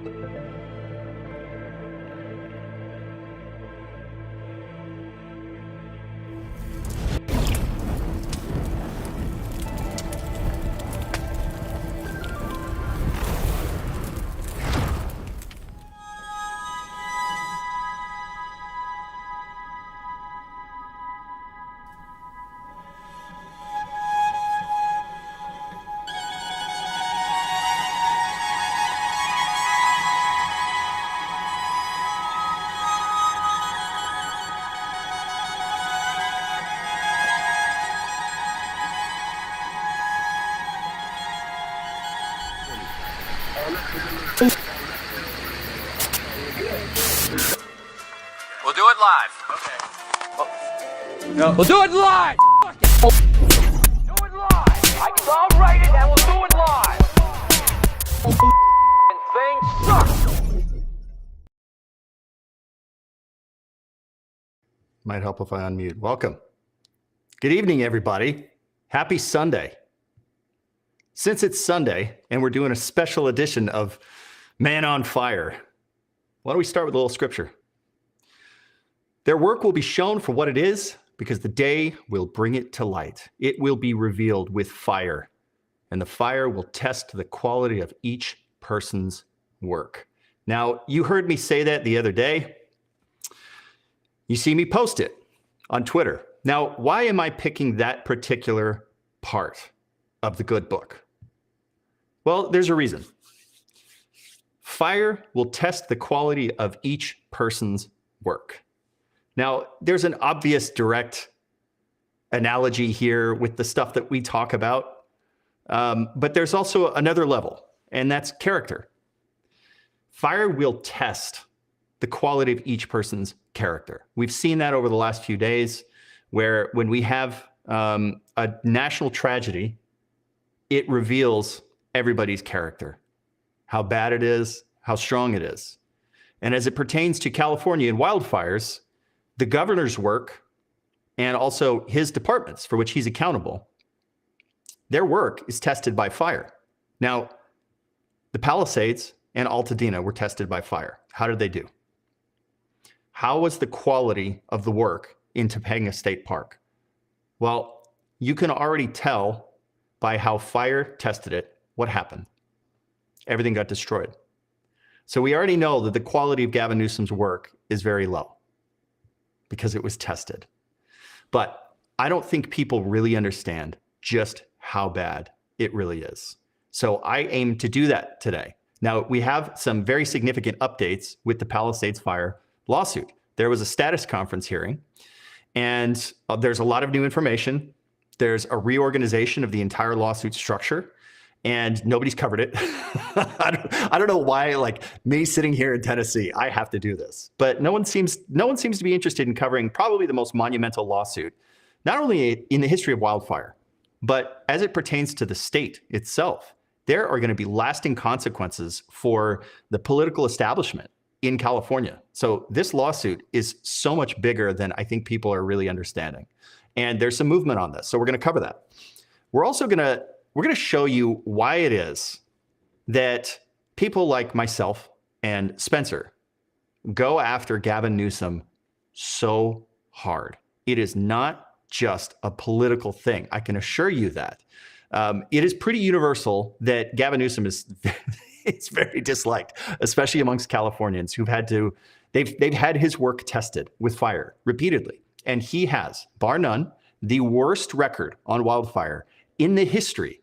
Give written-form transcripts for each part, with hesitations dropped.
We'll do it live. Okay. No. We'll do it live! Do it live! I'll write it and we'll do it live! And things suck! Might help if I unmute. Welcome. Good evening, everybody. Happy Sunday. Since it's Sunday and we're doing a special edition of Man on Fire, why don't we start with a little scripture? Their work will be shown for what it is, because the day will bring it to light. It will be revealed with fire, and the fire will test the quality of each person's work. Now, you heard me say that the other day. You see me post it on Twitter. Now, why am I picking that particular part of the good book? Well, there's a reason. Fire will test the quality of each person's work. Now, there's an obvious direct analogy here with the stuff that we talk about, but there's also another level, and that's character. Fire will test the quality of each person's character. We've seen that over the last few days, where when we have a national tragedy, it reveals everybody's character, how bad it is, how strong it is. And as it pertains to California and wildfires, the governor's work and also his departments for which he's accountable, their work is tested by fire. Now, the Palisades and Altadena were tested by fire. How did they do? How was the quality of the work in Topanga State Park? Well, you can already tell by how fire tested it what happened. Everything got destroyed. So we already know that the quality of Gavin Newsom's work is very low because it was tested. But I don't think people really understand just how bad it really is. So I aim to do that today. Now, we have some very significant updates with the Palisades Fire lawsuit. There was a status conference hearing, and there's a lot of new information. There's a reorganization of the entire lawsuit structure, and nobody's covered it. I don't know why, like me sitting here in Tennessee, I have to do this. But no one seems to be interested in covering probably the most monumental lawsuit, not only in the history of wildfire, but as it pertains to the state itself. There are going to be lasting consequences for the political establishment in California. So this lawsuit is so much bigger than I think people are really understanding. And there's some movement on this. So we're going to cover that. We're also going to show you why it is that people like myself and Spencer go after Gavin Newsom so hard. It is not just a political thing. I can assure you that. It is pretty universal that Gavin Newsom is it's very disliked, especially amongst Californians who've had to, they've had his work tested with fire repeatedly. And he has, bar none, the worst record on wildfire in the history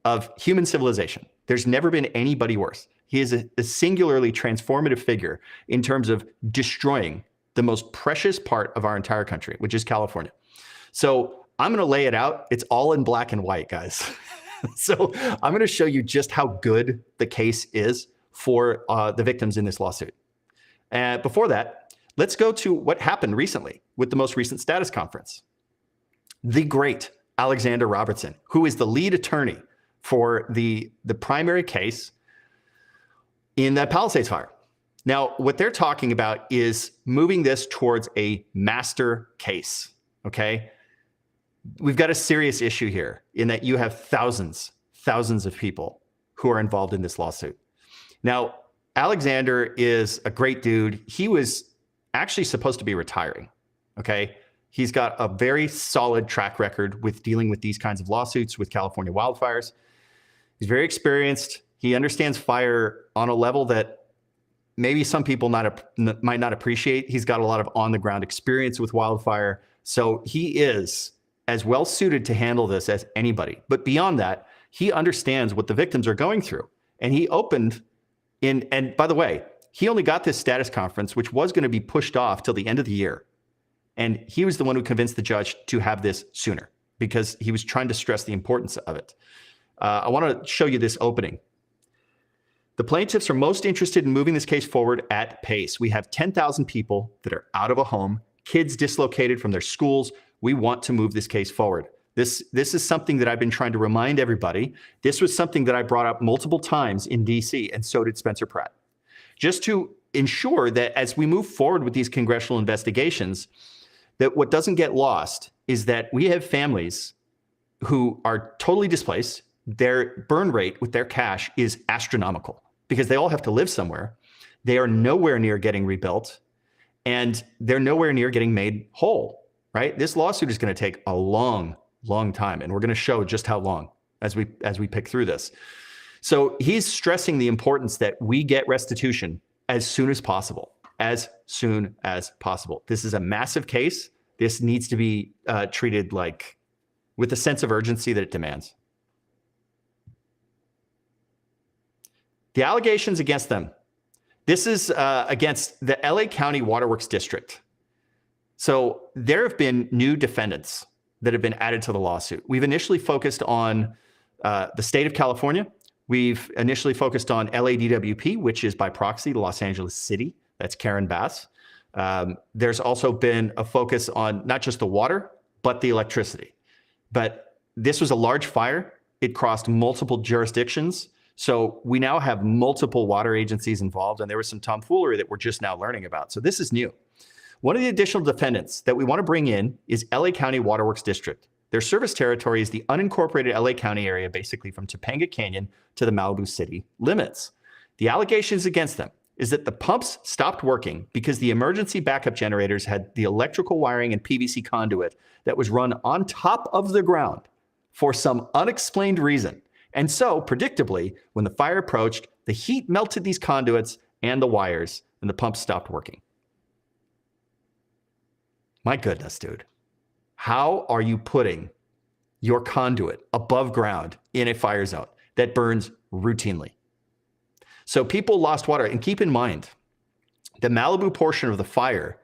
of human civilization. There's never been anybody worse. He is a singularly transformative figure in terms of destroying the most precious part of our entire country, which is California. So I'm going to lay it out. It's all in black and white, guys. So I'm going to show you just how good the case is for the victims in this lawsuit. Before that, let's go to what happened recently with the most recent status conference. The great Alexander Robertson, who is the lead attorney for the primary case in that Palisades fire. Now, what they're talking about is moving this towards a master case, okay? We've got a serious issue here in that you have thousands of people who are involved in this lawsuit. Now, Alexander is a great dude. He was actually supposed to be retiring. Okay. He's got a very solid track record with dealing with these kinds of lawsuits with California wildfires. He's very experienced. He understands fire on a level that maybe some people might not appreciate. He's got a lot of on-the-ground experience with wildfire. So he is as well suited to handle this as anybody. But beyond that, he understands what the victims are going through. And he opened in, and by the way, he only got this status conference, which was going to be pushed off till the end of the year. And he was the one who convinced the judge to have this sooner because he was trying to stress the importance of it. I want to show you this opening. The plaintiffs are most interested in moving this case forward at pace. We have 10,000 people that are out of a home, kids dislocated from their schools. We want to move this case forward. This is something that I've been trying to remind everybody. This was something that I brought up multiple times in DC, and so did Spencer Pratt. Just to ensure that as we move forward with these congressional investigations, that what doesn't get lost is that we have families who are totally displaced. Their burn rate with their cash is astronomical because they all have to live somewhere. They are nowhere near getting rebuilt, and they're nowhere near getting made whole, right? This lawsuit is going to take a long time, and we're going to show just how long as we pick through this. So he's stressing the importance that we get restitution as soon as possible, as soon as possible. This is a massive case. This needs to be treated like with the sense of urgency that it demands. The allegations against them. This is against the LA County Waterworks District. So there have been new defendants that have been added to the lawsuit. We've initially focused on the state of California. We've initially focused on LADWP, which is by proxy Los Angeles City. That's Karen Bass. There's also been a focus on not just the water, but the electricity. But this was a large fire. It crossed multiple jurisdictions. So we now have multiple water agencies involved, and there was some tomfoolery that we're just now learning about. So this is new. One of the additional defendants that we want to bring in is LA County Waterworks District. Their service territory is the unincorporated LA County area, basically from Topanga Canyon to the Malibu City limits. The allegations against them is that the pumps stopped working because the emergency backup generators had the electrical wiring and PVC conduit that was run on top of the ground for some unexplained reason. And so, predictably, when the fire approached, the heat melted these conduits and the wires, and the pumps stopped working. My goodness, dude. How are you putting your conduit above ground in a fire zone that burns routinely? So people lost water. And keep in mind, the Malibu portion of the fire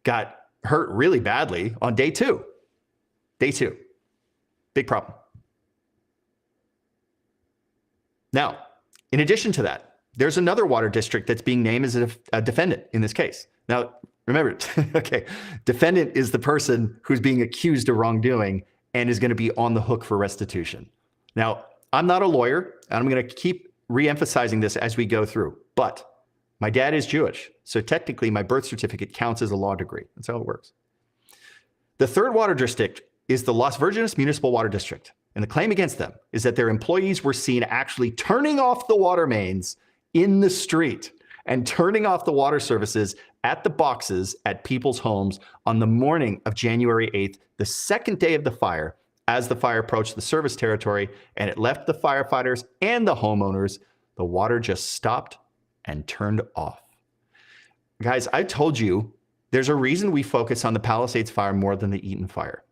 got hurt really badly on day two. Day two. Big problem. Now, in addition to that, there's another water district that's being named as a defendant in this case. Now, remember, okay, defendant is the person who's being accused of wrongdoing and is going to be on the hook for restitution. Now, I'm not a lawyer, and I'm going to keep re-emphasizing this as we go through, but my dad is Jewish, so technically my birth certificate counts as a law degree. That's how it works. The third water district is the Las Virgenes Municipal Water District. And the claim against them is that their employees were seen actually turning off the water mains in the street and turning off the water services at the boxes at people's homes on the morning of January 8th, the second day of the fire, as the fire approached the service territory and it left the firefighters and the homeowners. The water just stopped and turned off. Guys, I told you there's a reason we focus on the Palisades fire more than the Eaton fire.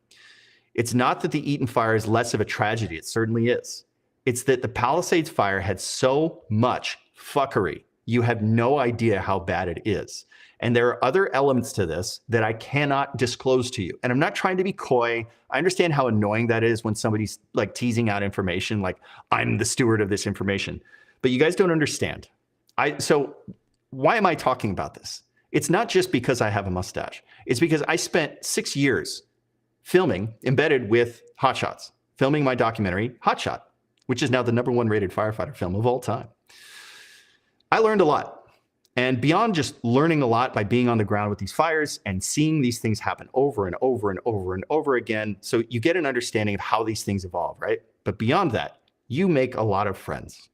It's not that the Eaton fire is less of a tragedy. It certainly is. It's that the Palisades fire had so much fuckery. You have no idea how bad it is. And there are other elements to this that I cannot disclose to you. And I'm not trying to be coy. I understand how annoying that is when somebody's like teasing out information, like I'm the steward of this information. But you guys don't understand. So why am I talking about this? It's not just because I have a mustache. It's because I spent 6 years filming embedded with Hot Shots, filming my documentary, Hot Shot, which is now the #1 rated firefighter film of all time. I learned a lot. And beyond just learning a lot by being on the ground with these fires and seeing these things happen over and over and over and over again, so you get an understanding of how these things evolve, right? But beyond that, you make a lot of friends.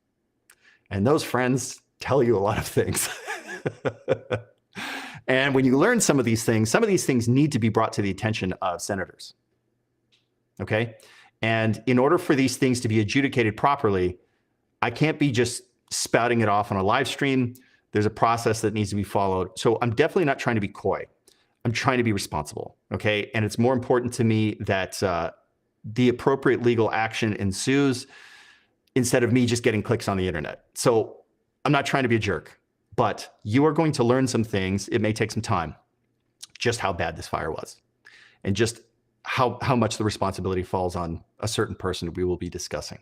And those friends tell you a lot of things. And when you learn some of these things need to be brought to the attention of senators. Okay? And in order for these things to be adjudicated properly, I can't be just spouting it off on a live stream. There's a process that needs to be followed. So I'm definitely not trying to be coy. I'm trying to be responsible. Okay? And it's more important to me that the appropriate legal action ensues instead of me just getting clicks on the internet. So I'm not trying to be a jerk, but you are going to learn some things. It may take some time, just how bad this fire was and just how much the responsibility falls on a certain person we will be discussing.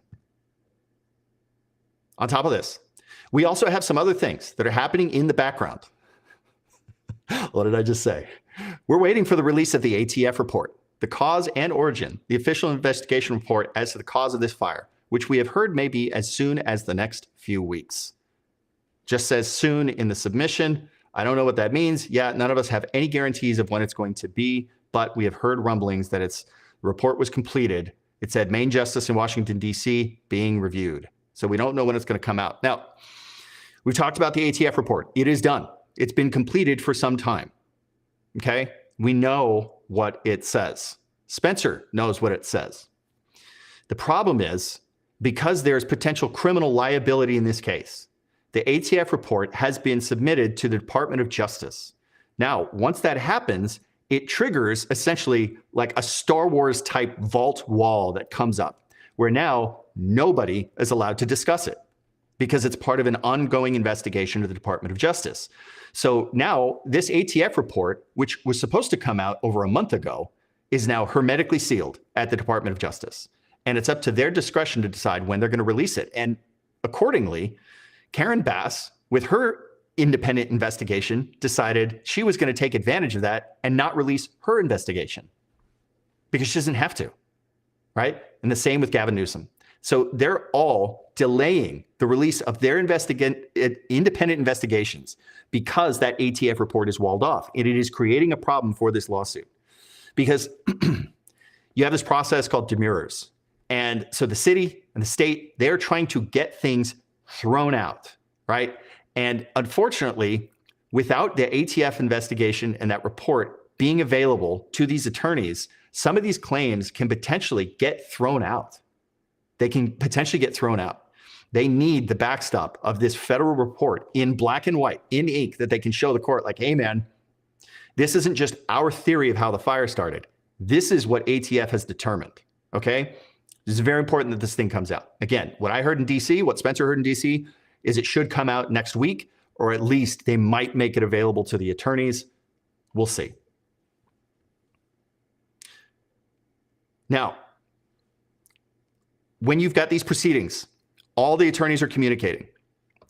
On top of this, we also have some other things that are happening in the background. What did I just say? We're waiting for the release of the ATF report, the cause and origin, the official investigation report as to the cause of this fire, which we have heard may be as soon as the next few weeks. Just says soon in the submission. I don't know what that means. Yeah, none of us have any guarantees of when it's going to be, but we have heard rumblings that the report was completed. It said Main Justice in Washington, D.C. being reviewed. So we don't know when it's going to come out. Now, we've talked about the ATF report. It is done. It's been completed for some time. Okay? We know what it says. Spencer knows what it says. The problem is, because there's potential criminal liability in this case, the ATF report has been submitted to the Department of Justice. Now, once that happens, it triggers essentially like a Star Wars type vault wall that comes up, where now nobody is allowed to discuss it because it's part of an ongoing investigation of the Department of Justice. So now this ATF report, which was supposed to come out over a month ago, is now hermetically sealed at the Department of Justice. And it's up to their discretion to decide when they're going to release it. And accordingly, Karen Bass, with her independent investigation, decided she was going to take advantage of that and not release her investigation because she doesn't have to, right? And the same with Gavin Newsom. So they're all delaying the release of their independent investigations because that ATF report is walled off. And it is creating a problem for this lawsuit because you have this process called demurrers. And so the city and the state, they're trying to get things thrown out, right? And unfortunately, without the ATF investigation and that report being available to these attorneys, some of these claims can potentially get thrown out. They can potentially get thrown out. They need the backstop of this federal report in black and white, in ink, that they can show the court like, hey man, this isn't just our theory of how the fire started. This is what ATF has determined, okay? This is very important that this thing comes out. Again, what I heard in DC, what Spencer heard in DC, is it should come out next week, or at least they might make it available to the attorneys. We'll see. Now, when you've got these proceedings, all the attorneys are communicating.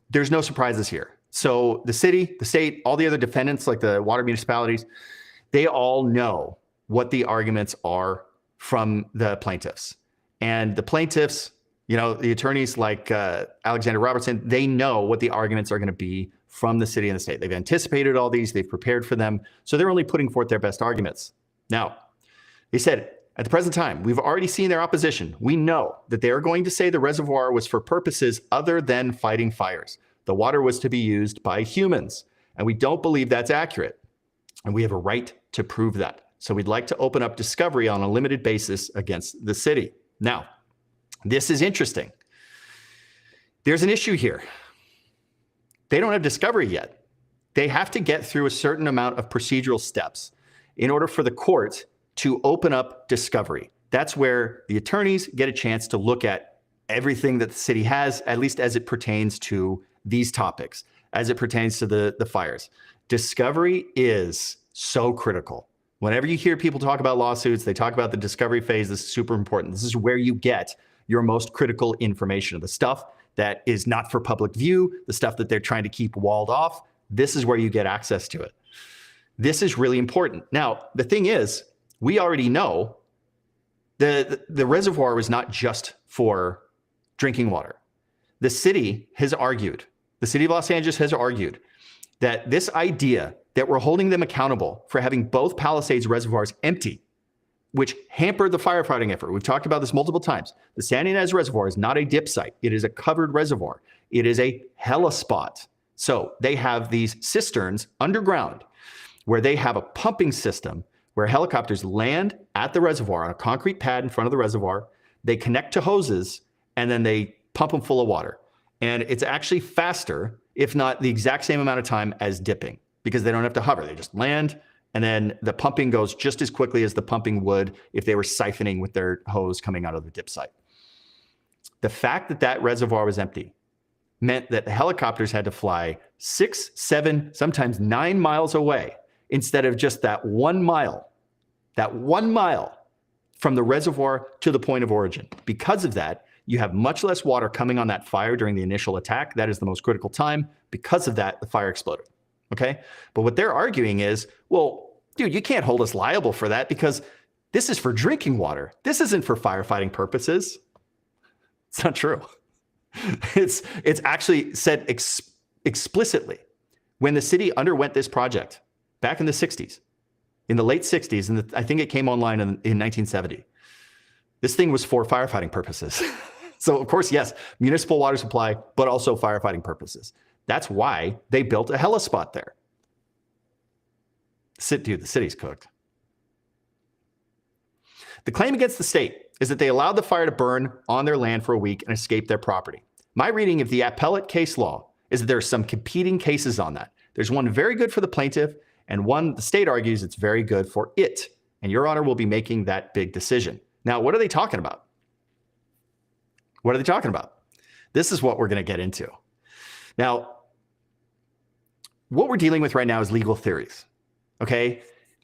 There's no surprises here. So the city, the state, all the other defendants, like the water municipalities, they all know what the arguments are from the plaintiffs. And the plaintiffs, you know, the attorneys like Alexander Robertson, they know what the arguments are going to be from the city and the state. They've anticipated all these. They've prepared for them. So they're only putting forth their best arguments. Now, they said, at the present time, we've already seen their opposition. We know that they are going to say the reservoir was for purposes other than fighting fires. The water was to be used by humans, and we don't believe that's accurate. And we have a right to prove that. So we'd like to open up discovery on a limited basis against the city. Now, this is interesting. There's an issue here. They don't have discovery yet. They have to get through a certain amount of procedural steps in order for the court to open up discovery. That's where the attorneys get a chance to look at everything that the city has, at least as it pertains to these topics, as it pertains to the fires. Discovery is so critical. Whenever you hear people talk about lawsuits, they talk about the discovery phase. This is super important. This is where you get your most critical information, the stuff that is not for public view, the stuff that they're trying to keep walled off. This is where you get access to it. This is really important. Now, the thing is, we already know the reservoir was not just for drinking water. The city has argued, the city of Los Angeles has argued that this idea that we're holding them accountable for having both Palisades reservoirs empty, which hampered the firefighting effort. We've talked about this multiple times. The San Ynez Reservoir is not a dip site. It is a covered reservoir. It is a helispot. So they have these cisterns underground where they have a pumping system where helicopters land at the reservoir on a concrete pad in front of the reservoir. They connect to hoses and then they pump them full of water. And it's actually faster, if not the exact same amount of time as dipping, because they don't have to hover. They just land, and then the pumping goes just as quickly as the pumping would if they were siphoning with their hose coming out of the dip site. The fact that that reservoir was empty meant that the helicopters had to fly 6, 7, sometimes 9 miles away instead of just that 1 mile from the reservoir to the point of origin. Because of that, you have much less water coming on that fire during the initial attack. That is the most critical time. Because of that, the fire exploded. Okay? But what they're arguing is, well, dude, you can't hold us liable for that because this is for drinking water. This isn't for firefighting purposes. It's not true. It's actually said explicitly when the city underwent this project back in the 60s, in the late 60s, and I think it came online in 1970. This thing was for firefighting purposes. So, of course, yes, municipal water supply, but also firefighting purposes. That's why they built a helispot there. Dude, the city's cooked. The claim against the state is that they allowed the fire to burn on their land for a week and escape their property. My reading of the appellate case law is that there are some competing cases on that. There's one very good for the plaintiff, and one the state argues it's very good for it. And Your Honor will be making that big decision. Now, what are they talking about? What are they talking about? This is what we're going to get into. Now, what we're dealing with right now is legal theories. Okay?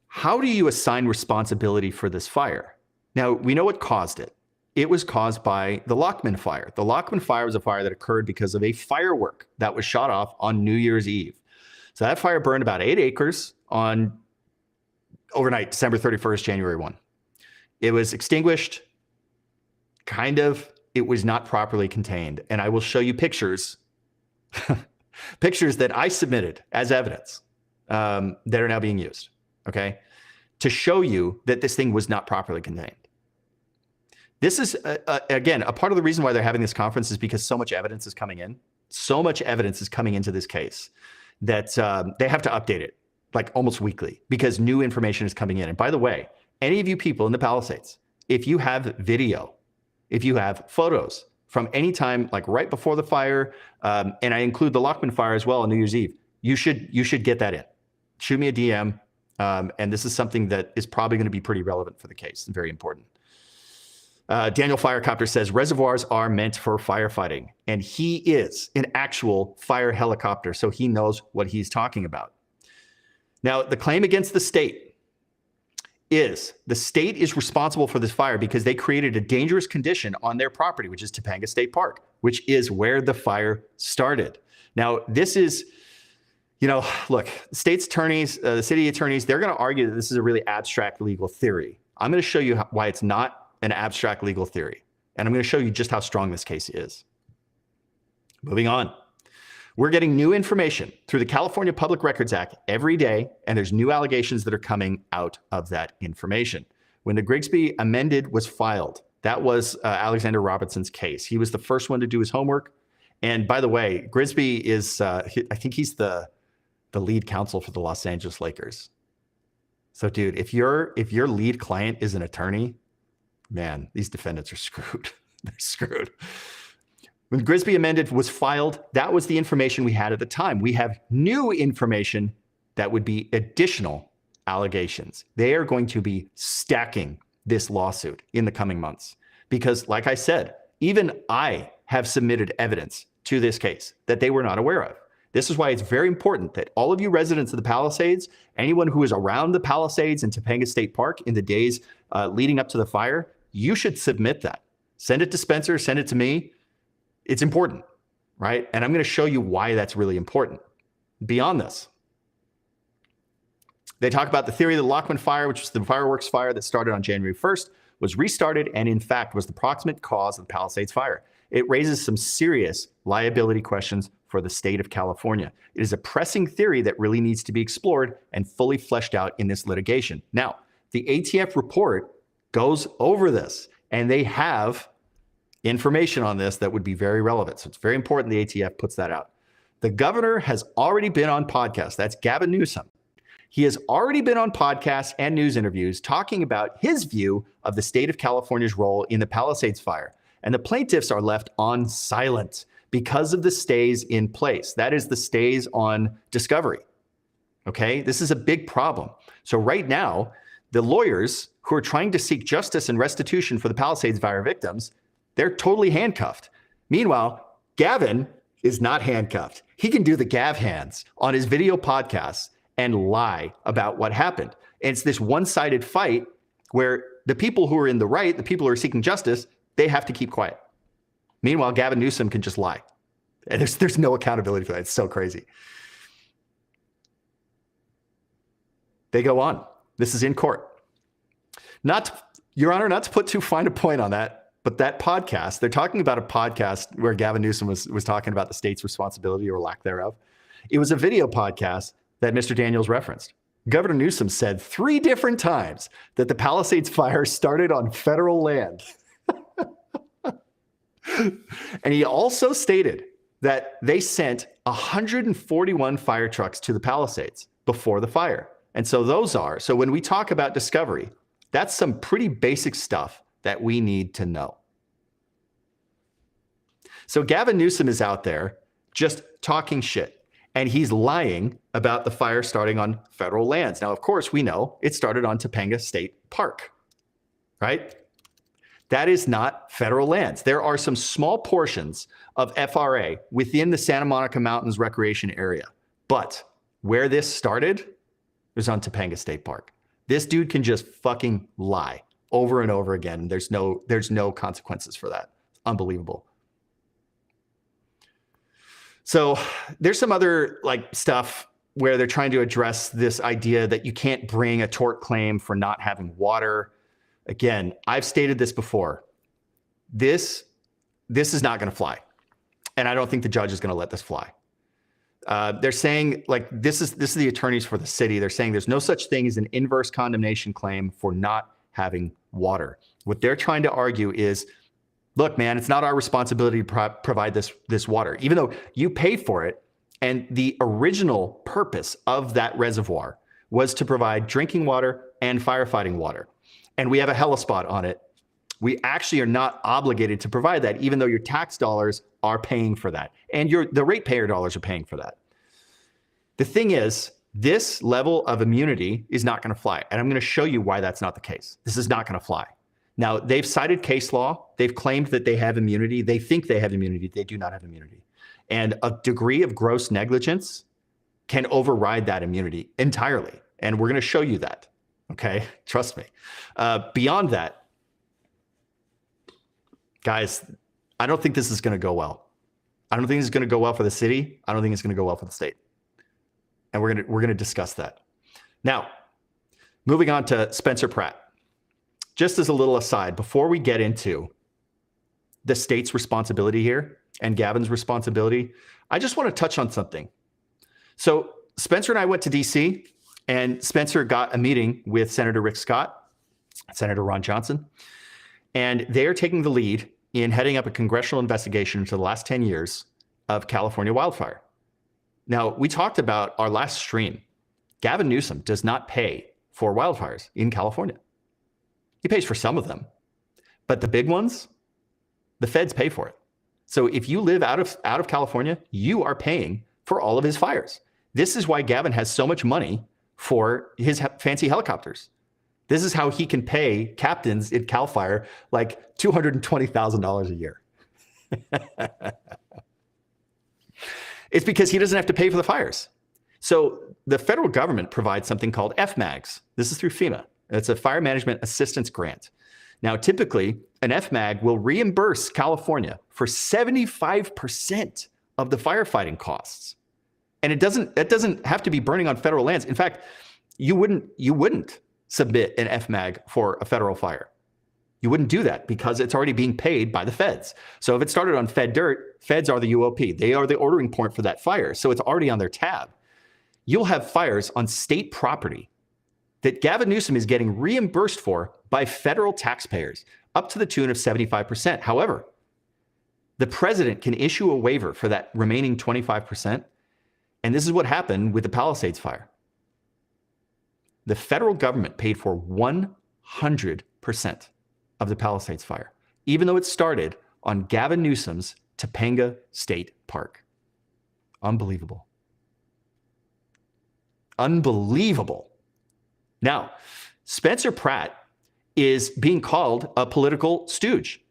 How do you assign responsibility for this fire? Now, we know what caused it. It was caused by the Lockman fire. The Lockman fire was a fire that occurred because of a firework that was shot off on New Year's Eve. So that fire burned about 8 acres on overnight, December 31st, January 1. It was extinguished, kind of. It was not properly contained. And I will show you pictures, pictures that I submitted as evidence that are now being used, okay, to show you that this thing was not properly contained. This is, again, a part of the reason why they're having this conference is because so much evidence is coming in. So much evidence is coming into this case that they have to update it like almost weekly because new information is coming in. And by the way, any of you people in the Palisades, if you have video, if you have photos from any time, like right before the fire, and I include the Lockman fire as well on New Year's Eve, you should get that in. Shoot me a DM, and this is something that is probably going to be pretty relevant for the case and very important. Daniel Firecopter says, reservoirs are meant for firefighting, and he is an actual fire helicopter, so he knows what he's talking about. Now, the claim against the state is the state is responsible for this fire because they created a dangerous condition on their property, which is Topanga State Park, which is where the fire started. Now, this is, you know, look, state's attorneys, the city attorneys, they're going to argue that this is a really abstract legal theory. I'm going to show you why it's not an abstract legal theory. And I'm going to show you just how strong this case is. Moving on. We're getting new information through the California Public Records Act every day, and there's new allegations that are coming out of that information. When the Grigsby amended was filed, that was Alexander Robinson's case. He was the first one to do his homework. And by the way, Grigsby is, I think he's the lead counsel for the Los Angeles Lakers. So dude, if your lead client is an attorney, man, these defendants are screwed. They're screwed. When Grigsby amended was filed, that was the information we had at the time. We have new information that would be additional allegations. They are going to be stacking this lawsuit in the coming months because, like I said, even I have submitted evidence to this case that they were not aware of. This is why it's very important that all of you residents of the Palisades, anyone who is around the Palisades and Topanga State Park in the days leading up to the fire, you should submit that. Send it to Spencer, send it to me. It's important, right? And I'm going to show you why that's really important. Beyond this, they talk about the theory of the Lockman fire, which was the fireworks fire that started on January 1st, was restarted and in fact was the proximate cause of the Palisades fire. It raises some serious liability questions for the state of California. It is a pressing theory that really needs to be explored and fully fleshed out in this litigation. Now, the ATF report goes over this, and they have information on this that would be very relevant. So it's very important the ATF puts that out. The governor has already been on podcasts. That's Gavin Newsom. He has already been on podcasts and news interviews talking about his view of the state of California's role in the Palisades fire. And the plaintiffs are left on silent because of the stays in place. That is the stays on discovery. Okay, this is a big problem. So right now, the lawyers who are trying to seek justice and restitution for the Palisades fire victims, they're totally handcuffed. Meanwhile, Gavin is not handcuffed. He can do the Gav hands on his video podcasts and lie about what happened. And it's this one-sided fight where the people who are in the right, the people who are seeking justice, they have to keep quiet. Meanwhile, Gavin Newsom can just lie. And there's no accountability for that. It's so crazy. They go on. This is in court. Your Honor, not to put too fine a point on that, but that podcast, they're talking about a podcast where Gavin Newsom was talking about the state's responsibility or lack thereof. It was a video podcast that Mr. Daniels referenced. Governor Newsom said 3 different times that the Palisades fire started on federal land. And he also stated that they sent 141 fire trucks to the Palisades before the fire. And so so when we talk about discovery, that's some pretty basic stuff that we need to know. So Gavin Newsom is out there just talking shit. And he's lying about the fire starting on federal lands. Now, of course, we know it started on Topanga State Park, right? That is not federal lands. There are some small portions of FRA within the Santa Monica Mountains recreation area. But where this started was on Topanga State Park. This dude can just fucking lie over and over again. There's no consequences for that. Unbelievable. So there's some other stuff where they're trying to address this idea that you can't bring a tort claim for not having water. Again, I've stated this before. This is not going to fly. And I don't think the judge is going to let this fly. They're saying this is the attorneys for the city. They're saying there's no such thing as an inverse condemnation claim for not having water. What they're trying to argue is, look, man, it's not our responsibility to provide this water, even though you pay for it. And the original purpose of that reservoir was to provide drinking water and firefighting water. And we have a helispot on it. We actually are not obligated to provide that, even though your tax dollars are paying for that. And the ratepayer dollars are paying for that. The thing is, this level of immunity is not going to fly. And I'm going to show you why that's not the case. This is not going to fly. Now, they've cited case law. They've claimed that they have immunity. They think they have immunity. They do not have immunity. And a degree of gross negligence can override that immunity entirely. And we're going to show you that. Okay? Trust me. Beyond that, guys, I don't think this is going to go well. I don't think this is going to go well for the city. I don't think it's going to go well for the state. And we're going to discuss that. Now, moving on to Spencer Pratt. Just as a little aside, before we get into the state's responsibility here and Gavin's responsibility, I just want to touch on something. So Spencer and I went to DC, and Spencer got a meeting with Senator Rick Scott, Senator Ron Johnson, and they are taking the lead in heading up a congressional investigation into the last 10 years of California wildfire. Now, we talked about our last stream. Gavin Newsom does not pay for wildfires in California. He pays for some of them, but the big ones, the feds pay for it. So if you live out of California, you are paying for all of his fires. This is why Gavin has so much money for his fancy helicopters. This is how he can pay captains in Cal Fire like $220,000 a year. It's because he doesn't have to pay for the fires. So the federal government provides something called FMAGs. This is through FEMA. It's a fire management assistance grant. Now, typically, an FMAG will reimburse California for 75% of the firefighting costs. And that doesn't have to be burning on federal lands. In fact, you wouldn't submit an FMAG for a federal fire. You wouldn't do that because it's already being paid by the feds. So if it started on Fed dirt, feds are the UOP. They are the ordering point for that fire. So it's already on their tab. You'll have fires on state property that Gavin Newsom is getting reimbursed for by federal taxpayers up to the tune of 75%. However, the president can issue a waiver for that remaining 25%, And this is what happened with the Palisades fire. The federal government paid for 100% of the Palisades fire, even though it started on Gavin Newsom's Topanga State Park. Unbelievable. Unbelievable. Now, Spencer Pratt is being called a political stooge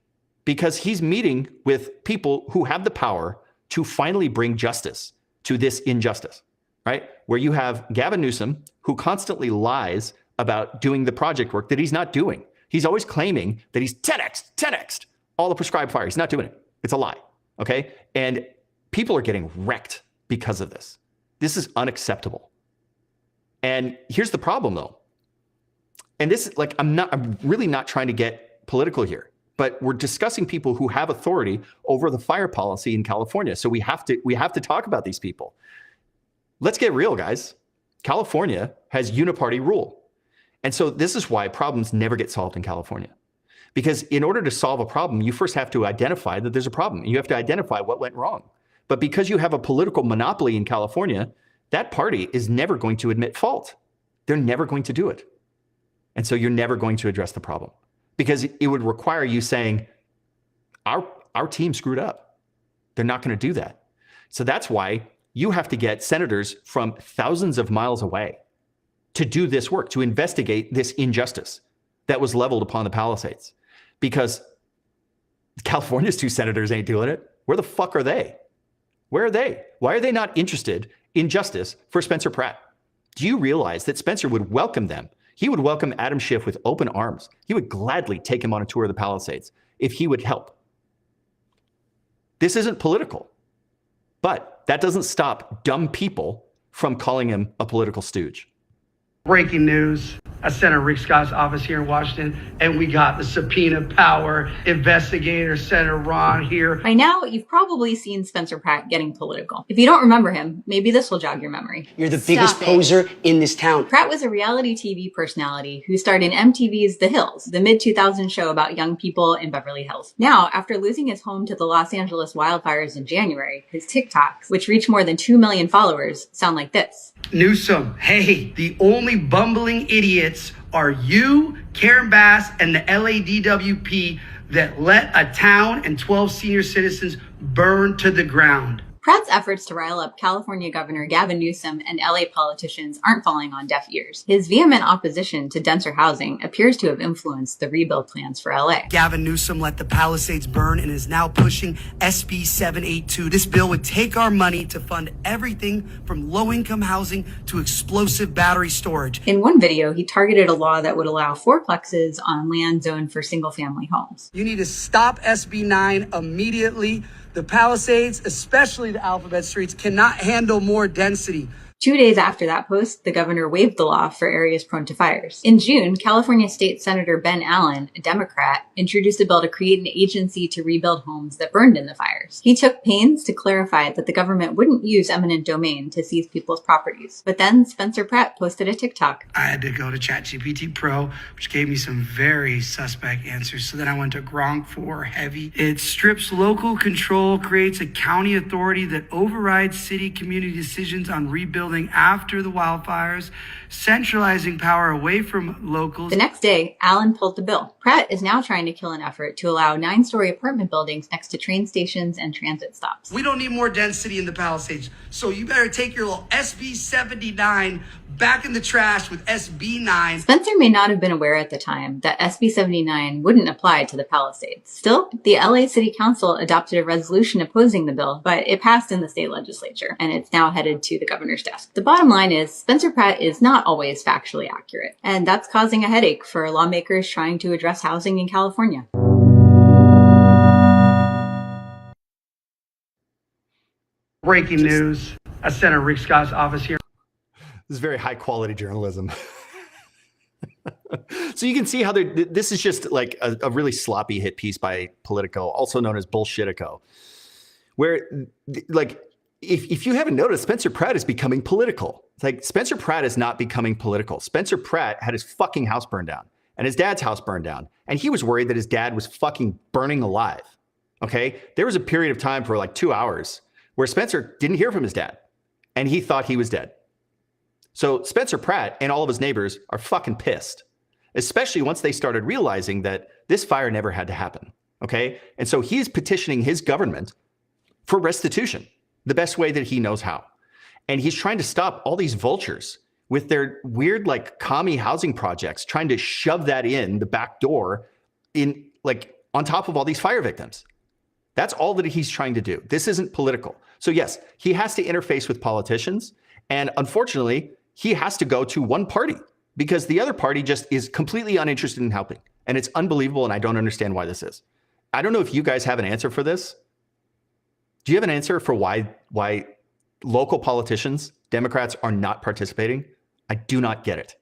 because he's meeting with people who have the power to finally bring justice to this injustice, right? Where you have Gavin Newsom, who constantly lies about doing the project work that he's not doing. He's always claiming that he's 10x all the prescribed fire. He's not doing it. It's a lie, okay? And people are getting wrecked because of this. This is unacceptable. And here's the problem, though. And this is like, I'm really not trying to get political here, but we're discussing people who have authority over the fire policy in California. So we have to talk about these people. Let's get real, guys. California has uniparty rule. And so this is why problems never get solved in California. Because in order to solve a problem, you first have to identify that there's a problem. You have to identify what went wrong. But because you have a political monopoly in California, that party is never going to admit fault. They're never going to do it. And so you're never going to address the problem because it would require you saying, our team screwed up. They're not going to do that. So that's why you have to get senators from thousands of miles away to do this work, to investigate this injustice that was leveled upon the Palisades. Because California's 2 senators ain't doing it. Where the fuck are they? Where are they? Why are they not interested in justice for Spencer Pratt? Do you realize that Spencer would welcome them? He would welcome Adam Schiff with open arms. He would gladly take him on a tour of the Palisades if he would help. This isn't political, but that doesn't stop dumb people from calling him a political stooge. Breaking news. I sent Rick Scott's office here in Washington, and we got the subpoena power investigator, Senator Ron here. By now, you've probably seen Spencer Pratt getting political. If you don't remember him, maybe this will jog your memory. You're the biggest poser in this town. Pratt was a reality TV personality who starred in MTV's The Hills, the mid-2000s show about young people in Beverly Hills. Now, after losing his home to the Los Angeles wildfires in January, his TikToks, which reach more than 2 million followers, sound like this. Newsom, hey, the only bumbling idiots are you, Karen Bass, and the LADWP that let a town and 12 senior citizens burn to the ground. Pratt's efforts to rile up California Governor Gavin Newsom and LA politicians aren't falling on deaf ears. His vehement opposition to denser housing appears to have influenced the rebuild plans for LA. Gavin Newsom let the Palisades burn and is now pushing SB 782. This bill would take our money to fund everything from low-income housing to explosive battery storage. In one video, he targeted a law that would allow fourplexes on land zoned for single-family homes. You need to stop SB 9 immediately. The Palisades, especially the Alphabet Streets, cannot handle more density. 2 days after that post, the governor waived the law for areas prone to fires. In June, California State Senator Ben Allen, a Democrat, introduced a bill to create an agency to rebuild homes that burned in the fires. He took pains to clarify that the government wouldn't use eminent domain to seize people's properties. But then Spencer Pratt posted a TikTok. I had to go to ChatGPT Pro, which gave me some very suspect answers. So then I went to Gronk 4 Heavy. It strips local control, creates a county authority that overrides city community decisions on rebuilding after the wildfires, centralizing power away from locals. The next day, Allen pulled the bill. Pratt is now trying to kill an effort to allow 9-story apartment buildings next to train stations and transit stops. We don't need more density in the Palisades, so you better take your little SB 79 back in the trash with SB 9. Spencer may not have been aware at the time that SB 79 wouldn't apply to the Palisades. Still, the LA City Council adopted a resolution opposing the bill, but it passed in the state legislature, and it's now headed to the governor's desk. The bottom line is, Spencer Pratt is not always factually accurate, and that's causing a headache for lawmakers trying to address housing in California. Breaking news. I sent Rick Scott's office here. This is very high quality journalism. So you can see how this is just like a really sloppy hit piece by Politico, also known as Bullshitico, where like, if you haven't noticed, Spencer Pratt is becoming political. It's like Spencer Pratt is not becoming political. Spencer Pratt had his fucking house burned down and his dad's house burned down. And he was worried that his dad was fucking burning alive. Okay. There was a period of time for like 2 hours where Spencer didn't hear from his dad. and he thought he was dead. So Spencer Pratt and all of his neighbors are fucking pissed, especially once they started realizing that this fire never had to happen. Okay. And so he's petitioning his government for restitution the best way that he knows how. And he's trying to stop all these vultures with their weird, like, commie housing projects, trying to shove that in the back door in, like, on top of all these fire victims. That's all that he's trying to do. This isn't political. So yes, he has to interface with politicians. And unfortunately, he has to go to one party because the other party just is completely uninterested in helping. And it's unbelievable. And I don't understand why this is. I don't know if you guys have an answer for this. Do you have an answer for why local politicians, Democrats, are not participating? I do not get it.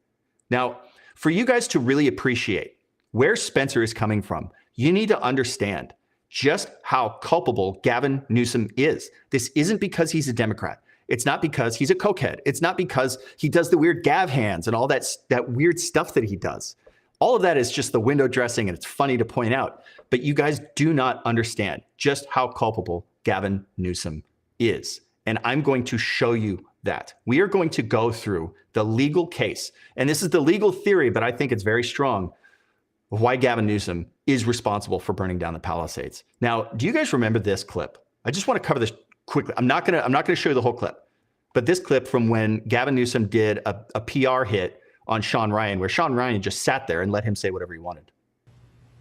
Now, for you guys to really appreciate where Spencer is coming from, you need to understand just how culpable Gavin Newsom is. This isn't because he's a Democrat. It's not because he's a cokehead. It's not because he does the weird Gav hands and all that weird stuff that he does. All of that is just the window dressing, and it's funny to point out. But you guys do not understand just how culpable Gavin Newsom is. And I'm going to show you that. We are going to go through the legal case. And this is the legal theory, but I think it's very strong of why Gavin Newsom is responsible for burning down the Palisades. Now, do you guys remember this clip? I just want to cover this quickly. I'm not gonna show you the whole clip, but this clip from when Gavin Newsom did a PR hit on Sean Ryan, where Sean Ryan just sat there and let him say whatever he wanted.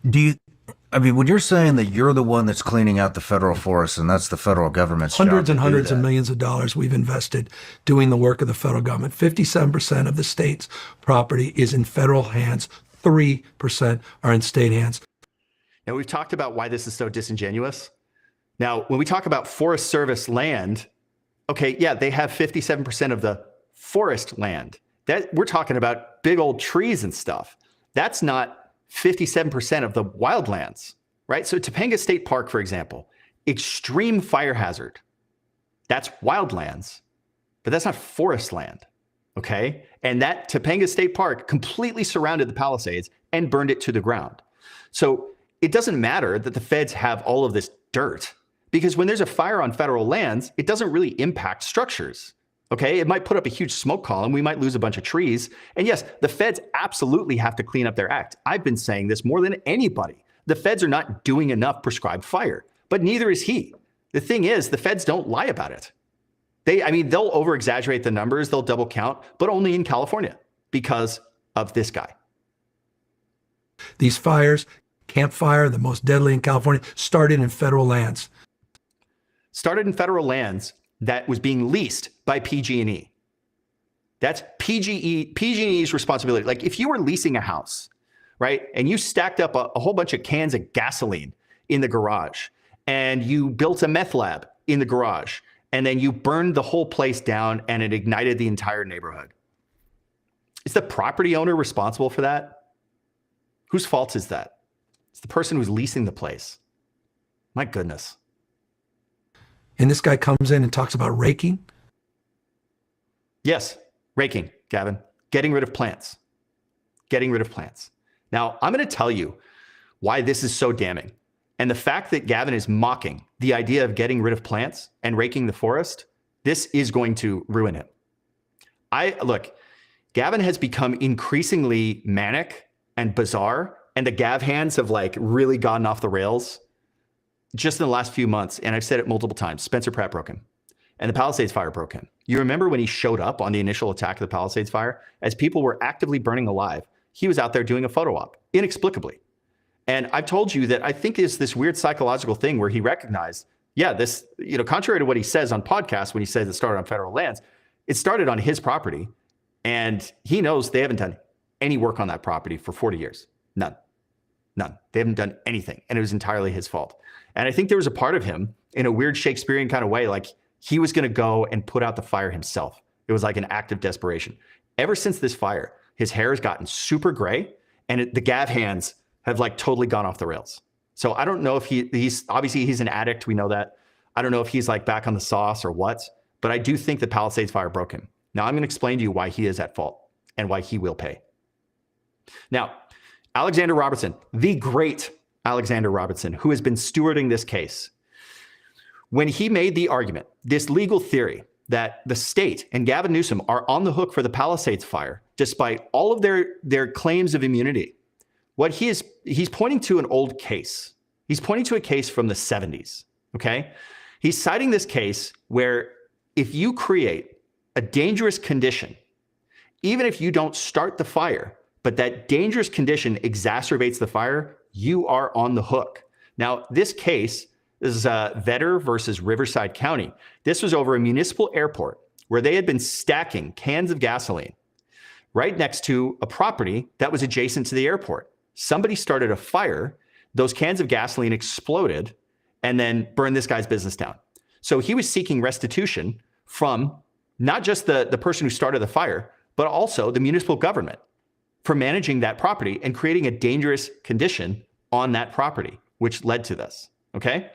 When you're saying that you're the one that's cleaning out the federal forests and that's the federal government's hundreds job and to hundreds do of that. millions of dollars we've invested doing the work of the federal government. 57% of the state's property is in federal hands. 3% are in state hands. Now, we've talked about why this is so disingenuous. Now, when we talk about Forest Service land, okay, yeah, they have 57% of the forest land. That we're talking about big old trees and stuff. That's not 57% of the wildlands, right? So Topanga State Park, for example, extreme fire hazard. That's wildlands, but that's not forest land, okay? And that Topanga State Park completely surrounded the Palisades and burned it to the ground. So it doesn't matter that the feds have all of this dirt, because when there's a fire on federal lands, it doesn't really impact structures. Okay, it might put up a huge smoke column. We might lose a bunch of trees. And yes, the feds absolutely have to clean up their act. I've been saying this more than anybody. The feds are not doing enough prescribed fire, but neither is he. The thing is, the feds don't lie about it. They'll over-exaggerate the numbers, they'll double count, but only in California because of this guy. These fires, Camp Fire, the most deadly in California, started in federal lands. Started in federal lands that was being leased by PG&E. That's PG&E's responsibility. Like if you were leasing a house, right, and you stacked up a whole bunch of cans of gasoline in the garage, and you built a meth lab in the garage, and then you burned the whole place down and it ignited the entire neighborhood. Is the property owner responsible for that? Whose fault is that? It's the person who's leasing the place. My goodness. And this guy comes in and talks about raking. Yes, raking, Gavin. Getting rid of plants. Getting rid of plants. Now, I'm going to tell you why this is so damning. And the fact that Gavin is mocking the idea of getting rid of plants and raking the forest, this is going to ruin him. Look, Gavin has become increasingly manic and bizarre, and the Gav hands have like really gotten off the rails just in the last few months. And I've said it multiple times. Spencer Pratt broke him, and the Palisades fire broke him. You remember when he showed up on the initial attack of the Palisades fire? As people were actively burning alive, he was out there doing a photo op, inexplicably. And I've told you that I think it's this weird psychological thing where he recognized, yeah, this, contrary to what he says on podcasts when he says it started on federal lands, it started on his property. And he knows they haven't done any work on that property for 40 years. None. They haven't done anything. And it was entirely his fault. And I think there was a part of him in a weird Shakespearean kind of way, like he was going to go and put out the fire himself. It was like an act of desperation. Ever since this fire, his hair has gotten super gray, and the Gav hands have like totally gone off the rails. So I don't know if he's obviously he's an addict. We know that. I don't know if he's like back on the sauce or what, but I do think the Palisades fire broke him. Now I'm going to explain to you why he is at fault and why he will pay. Now, Alexander Robertson, the great Alexander Robertson, who has been stewarding this case, when he made the argument, this legal theory that the state and Gavin Newsom are on the hook for the Palisades fire, despite all of their claims of immunity. What he's pointing to an old case. He's pointing to a case from the 70s, okay? He's citing this case where if you create a dangerous condition, even if you don't start the fire, but that dangerous condition exacerbates the fire, you are on the hook. Now, this case is Vedder versus Riverside County. This was over a municipal airport where they had been stacking cans of gasoline right next to a property that was adjacent to the airport. Somebody started a fire, those cans of gasoline exploded, and then burned this guy's business down. So he was seeking restitution from not just the person who started the fire, but also the municipal government for managing that property and creating a dangerous condition on that property, which led to this, okay?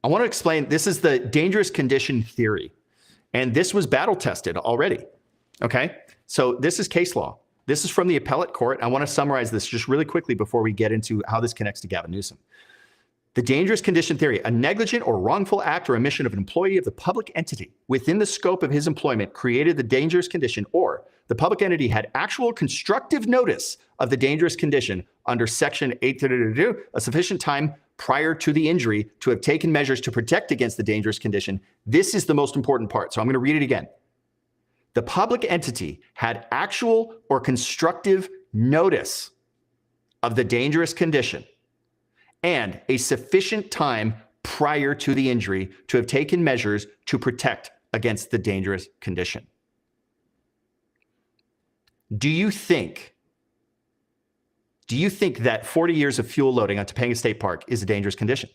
I want to explain, this is the dangerous condition theory, and this was battle tested already, okay? So this is case law. This is from the appellate court. I want to summarize this just really quickly before we get into how this connects to Gavin Newsom. The dangerous condition theory, a negligent or wrongful act or omission of an employee of the public entity within the scope of his employment created the dangerous condition, or the public entity had actual constructive notice of the dangerous condition under section 8, a sufficient time prior to the injury to have taken measures to protect against the dangerous condition. This is the most important part. So I'm going to read it again. The public entity had actual or constructive notice of the dangerous condition and a sufficient time prior to the injury to have taken measures to protect against the dangerous condition. Do you think that 40 years of fuel loading on Topanga State Park is a dangerous condition?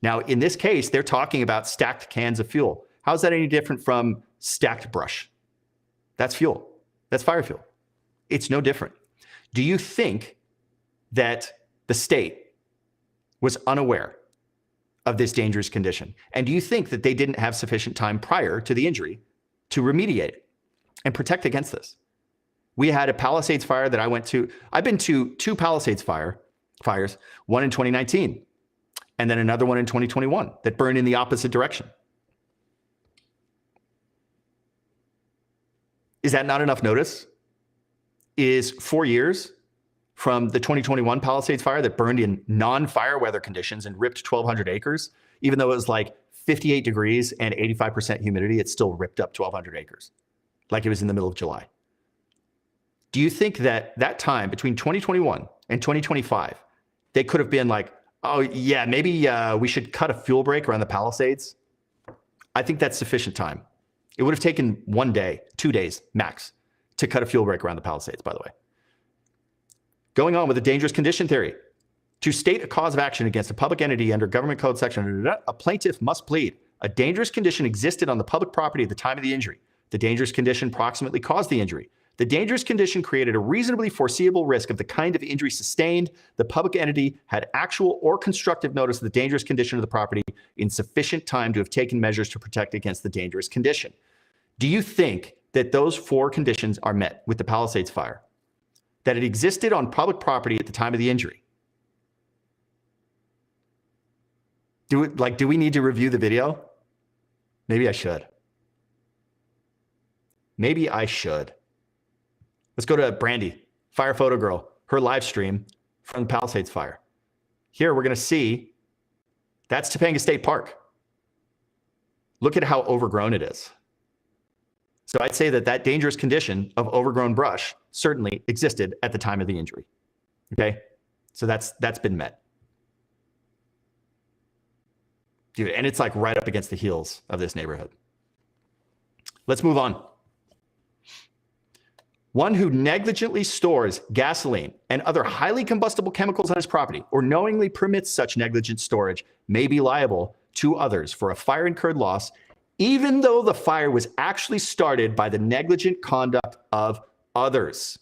Now, in this case, they're talking about stacked cans of fuel. How is that any different from stacked brush? That's fuel. That's fire fuel. It's no different. Do you think that the state was unaware of this dangerous condition? And do you think that they didn't have sufficient time prior to the injury to remediate it and protect against this? We had a Palisades fire that I went to. I've been to 2 Palisades fires, one in 2019, and then another one in 2021 that burned in the opposite direction. Is that not enough notice? Is 4 years from the 2021 Palisades fire that burned in non-fire weather conditions and ripped 1,200 acres, even though it was like 58 degrees and 85% humidity, it still ripped up 1,200 acres, like it was in the middle of July. Do you think that that time between 2021 and 2025, they could have been like, oh yeah, maybe we should cut a fuel break around the Palisades? I think that's sufficient time. It would have taken 1 day, 2 days max to cut a fuel break around the Palisades, by the way. Going on with the dangerous condition theory. To state a cause of action against a public entity under government code section, a plaintiff must plead. A dangerous condition existed on the public property at the time of the injury. The dangerous condition proximately caused the injury. The dangerous condition created a reasonably foreseeable risk of the kind of injury sustained. The public entity had actual or constructive notice of the dangerous condition of the property in sufficient time to have taken measures to protect against the dangerous condition. Do you think that those 4 conditions are met with the Palisades fire? That it existed on public property at the time of the injury? Do we need to review the video? Maybe I should. Maybe I should. Let's go to Brandy, Fire Photo Girl, her live stream from the Palisades fire. Here we're going to see that's Topanga State Park. Look at how overgrown it is. So I'd say that that dangerous condition of overgrown brush certainly existed at the time of the injury. Okay, so that's been met. Dude, and it's like right up against the heels of this neighborhood. Let's move on. One who negligently stores gasoline and other highly combustible chemicals on his property or knowingly permits such negligent storage may be liable to others for a fire incurred loss, even though the fire was actually started by the negligent conduct of others.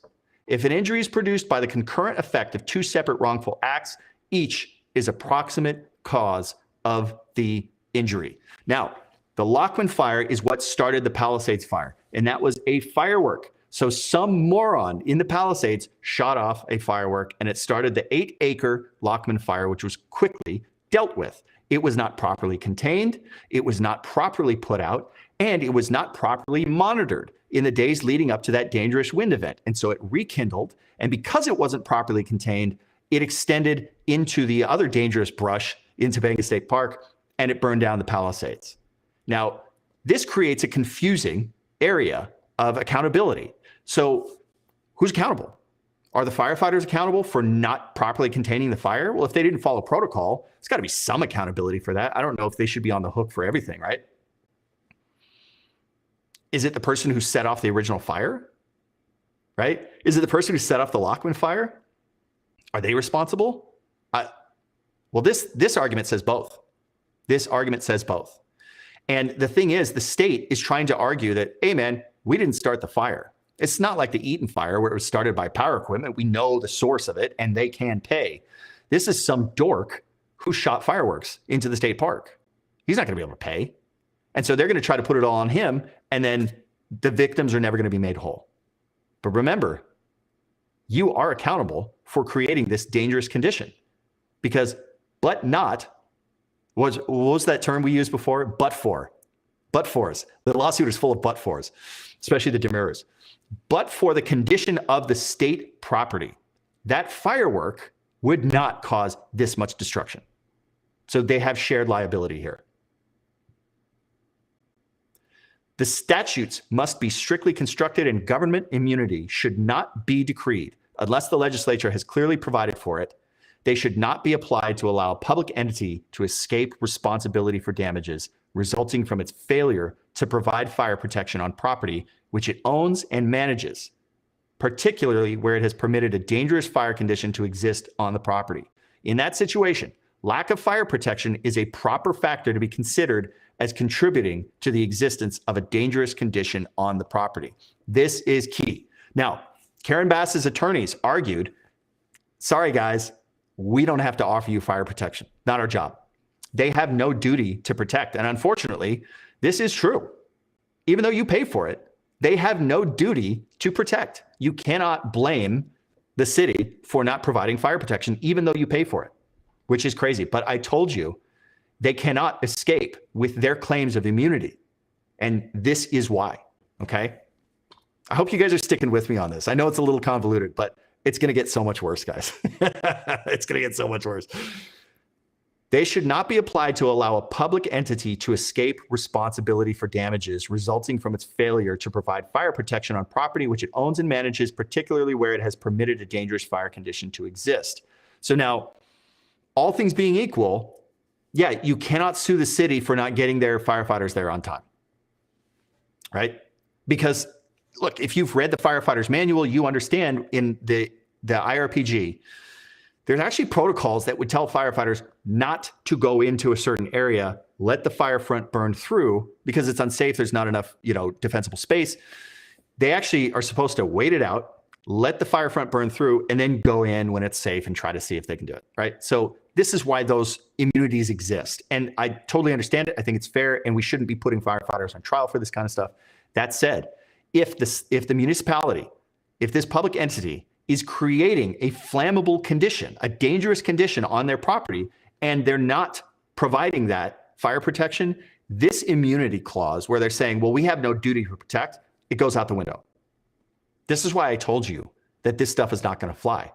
If an injury is produced by the concurrent effect of 2 separate wrongful acts, each is a proximate cause of the injury. Now, the Lockman fire is what started the Palisades fire, and that was a firework. So some moron in the Palisades shot off a firework, and it started the 8-acre Lockman fire, which was quickly dealt with. It was not properly contained, it was not properly put out, and it was not properly monitored in the days leading up to that dangerous wind event. And so it rekindled, and because it wasn't properly contained, it extended into the other dangerous brush in Topanga State Park, and it burned down the Palisades. Now, this creates a confusing area of accountability. So who's accountable? Are the firefighters accountable for not properly containing the fire? Well, if they didn't follow protocol, there's got to be some accountability for that. I don't know if they should be on the hook for everything, right? Is it the person who set off the original fire? Right? Is it the person who set off the Lockman fire? Are they responsible? Well, this argument says both. This argument says both. And the thing is, the state is trying to argue that, hey, man, we didn't start the fire. It's not like the Eaton fire where it was started by power equipment. We know the source of it and they can pay. This is some dork who shot fireworks into the state park. He's not going to be able to pay. And so they're going to try to put it all on him, and then the victims are never going to be made whole. But remember, you are accountable for creating this dangerous condition, because what was that term we used before? But-fors. The lawsuit is full of but-fors, especially the demurrers. But for the condition of the state property, that firework would not cause this much destruction. So they have shared liability here. The statutes must be strictly constructed, and government immunity should not be decreed unless the legislature has clearly provided for it. They should not be applied to allow a public entity to escape responsibility for damages resulting from its failure to provide fire protection on property which it owns and manages, particularly where it has permitted a dangerous fire condition to exist on the property. In that situation, lack of fire protection is a proper factor to be considered as contributing to the existence of a dangerous condition on the property. This is key. Now, Karen Bass's attorneys argued, sorry guys, we don't have to offer you fire protection. Not our job. They have no duty to protect. And unfortunately, this is true. Even though you pay for it, they have no duty to protect. You cannot blame the city for not providing fire protection, even though you pay for it, which is crazy. But I told you, they cannot escape with their claims of immunity. And this is why, okay? I hope you guys are sticking with me on this. I know it's a little convoluted, but it's going to get so much worse, guys. It's going to get so much worse. They should not be applied to allow a public entity to escape responsibility for damages resulting from its failure to provide fire protection on property which it owns and manages, particularly where it has permitted a dangerous fire condition to exist. So now, all things being equal, yeah, you cannot sue the city for not getting their firefighters there on time, right? Because look, if you've read the firefighter's manual, you understand in the IRPG, there's actually protocols that would tell firefighters not to go into a certain area, let the fire front burn through because it's unsafe. There's not enough, defensible space. They actually are supposed to wait it out, let the fire front burn through, and then go in when it's safe and try to see if they can do it, right? So this is why those immunities exist. And I totally understand it. I think it's fair, and we shouldn't be putting firefighters on trial for this kind of stuff. That said, if the municipality, if this public entity is creating a flammable condition, a dangerous condition on their property, and they're not providing that fire protection, this immunity clause where they're saying, well, we have no duty to protect, it goes out the window. This is why I told you that this stuff is not going to fly.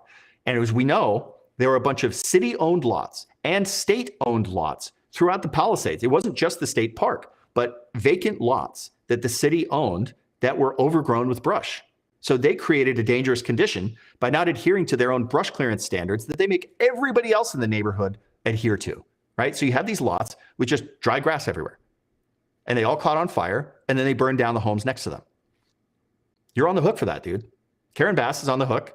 And as we know, there were a bunch of city-owned lots and state-owned lots throughout the Palisades. It wasn't just the state park, but vacant lots that the city owned that were overgrown with brush. So they created a dangerous condition by not adhering to their own brush clearance standards that they make everybody else in the neighborhood adhere to, right? So you have these lots with just dry grass everywhere, and they all caught on fire, and then they burned down the homes next to them. You're on the hook for that, dude. Karen Bass is on the hook,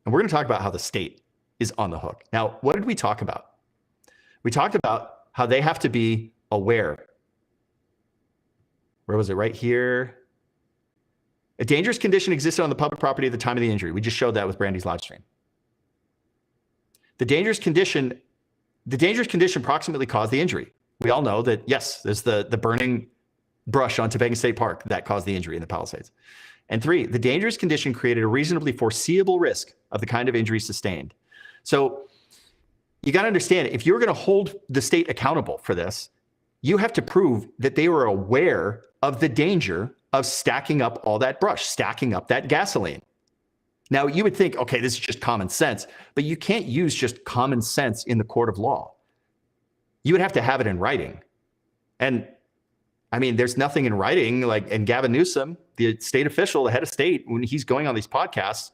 and we're going to talk about how the state is on the hook. Now, what did we talk about? We talked about how they have to be aware. Where was it? Right here. A dangerous condition existed on the public property at the time of the injury. We just showed that with Brandy's live stream. The dangerous condition proximately caused the injury. We all know that, yes, there's the burning brush on Topanga State Park that caused the injury in the Palisades. And 3, the dangerous condition created a reasonably foreseeable risk of the kind of injury sustained. So You got to understand, if you're going to hold the state accountable for this, you have to prove that they were aware of the danger of stacking up all that brush, stacking up that gasoline. Now, you would think, okay, this is just common sense, but you can't use just common sense in the court of law. You would have to have it in writing. And I mean, there's nothing in writing, like, and Gavin Newsom, the state official, the head of state, when he's going on these podcasts,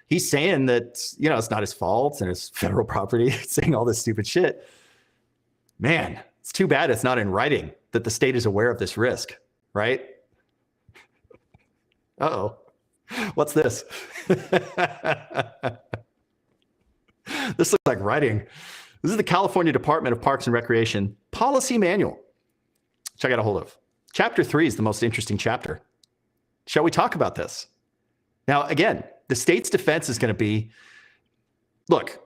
he's saying that, you know, it's not his fault and it's federal property, saying all this stupid shit. Man, it's too bad it's not in writing that the state is aware of this risk, right? Uh-oh. What's this? This looks like writing. This is the California Department of Parks and Recreation Policy Manual, which I got a hold of. Chapter 3 is the most interesting chapter. Shall we talk about this? Now, again, the state's defense is going to be, look,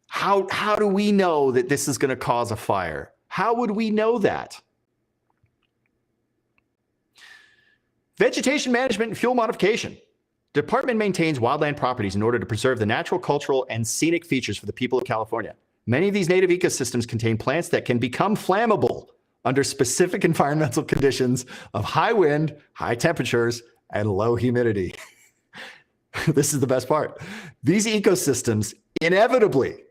how do we know that this is going to cause a fire? How would we know that? Vegetation management and fuel modification. The department maintains wildland properties in order to preserve the natural, cultural, and scenic features for the people of California. Many of these native ecosystems contain plants that can become flammable under specific environmental conditions of high wind, high temperatures, and low humidity. This is the best part. These ecosystems inevitably,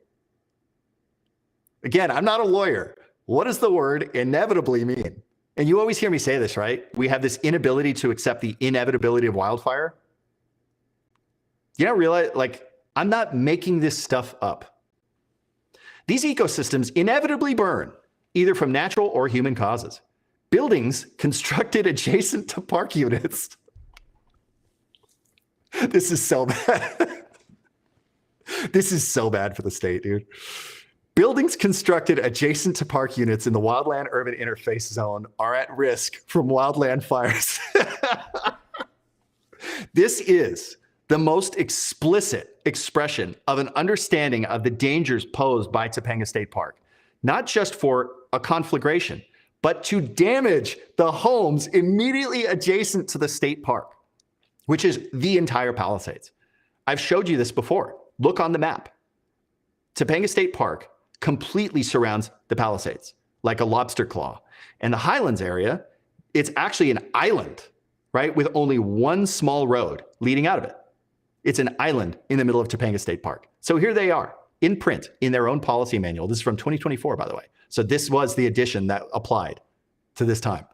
again, I'm not a lawyer. What does the word inevitably mean? And you always hear me say this, right? We have this inability to accept the inevitability of wildfire. You don't realize, like, I'm not making this stuff up. These ecosystems inevitably burn, either from natural or human causes. Buildings constructed adjacent to park units. This is so bad. This is so bad for the state, dude. Buildings constructed adjacent to park units in the wildland urban interface zone are at risk from wildland fires. This is the most explicit expression of an understanding of the dangers posed by Topanga State Park, not just for a conflagration, but to damage the homes immediately adjacent to the state park, which is the entire Palisades. I've showed you this before. Look on the map. Topanga State Park completely surrounds the Palisades like a lobster claw. And the Highlands area, it's actually an island, right? With only one small road leading out of it. It's an island in the middle of Topanga State Park. So here they are in print in their own policy manual. This is from 2024, by the way. So this was the edition that applied to this time.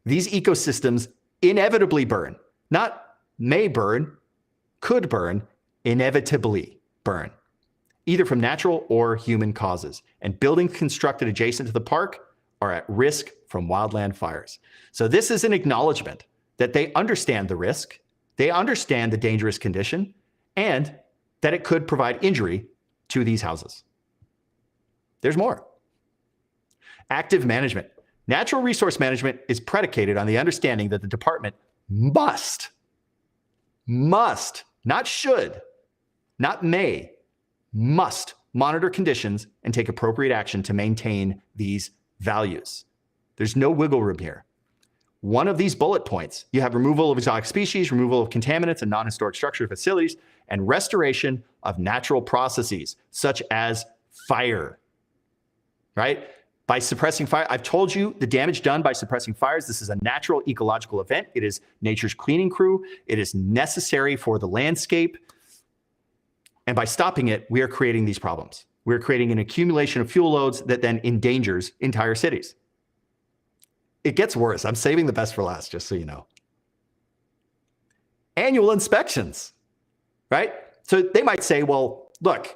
These ecosystems inevitably burn, not may burn, could burn, inevitably burn, either from natural or human causes. And buildings constructed adjacent to the park are at risk from wildland fires. So this is an acknowledgement that they understand the risk, they understand the dangerous condition, and that it could provide injury to these houses. There's more. Active management. Natural resource management is predicated on the understanding that the department must, not should, not may, must monitor conditions and take appropriate action to maintain these values. There's no wiggle room here. One of these bullet points, you have removal of exotic species, removal of contaminants and non-historic structure facilities, and restoration of natural processes, such as fire, right? By suppressing fire, I've told you the damage done by suppressing fires, this is a natural ecological event. It is nature's cleaning crew. It is necessary for the landscape. And by stopping it, we are creating these problems. We're creating an accumulation of fuel loads that then endangers entire cities. It gets worse. I'm saving the best for last, just so you know. Annual inspections, right? So they might say, well, look,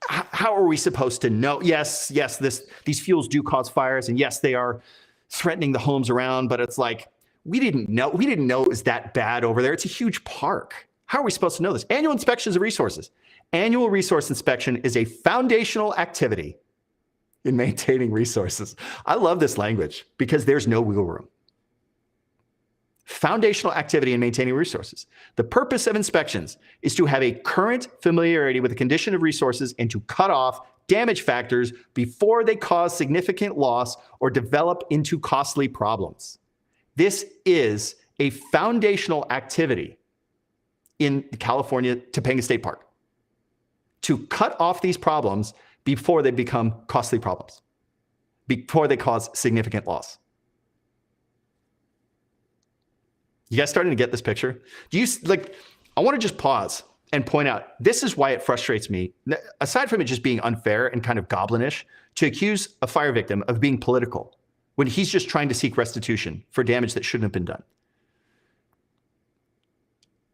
how are we supposed to know? Yes, these fuels do cause fires, and yes, they are threatening the homes around, but it's like, we didn't know it was that bad over there. It's a huge park. How are we supposed to know this? Annual inspections of resources. Annual resource inspection is a foundational activity in maintaining resources. I love this language because there's no wiggle room. Foundational activity in maintaining resources. The purpose of inspections is to have a current familiarity with the condition of resources and to cut off damage factors before they cause significant loss or develop into costly problems. This is a foundational activity in the California Topanga State Park. to cut off these problems before they become costly problems, before they cause significant loss. You guys starting to get this picture? Do you like? I want to just pause and point out, this is why it frustrates me, aside from it just being unfair and kind of goblinish, to accuse a fire victim of being political when he's just trying to seek restitution for damage that shouldn't have been done.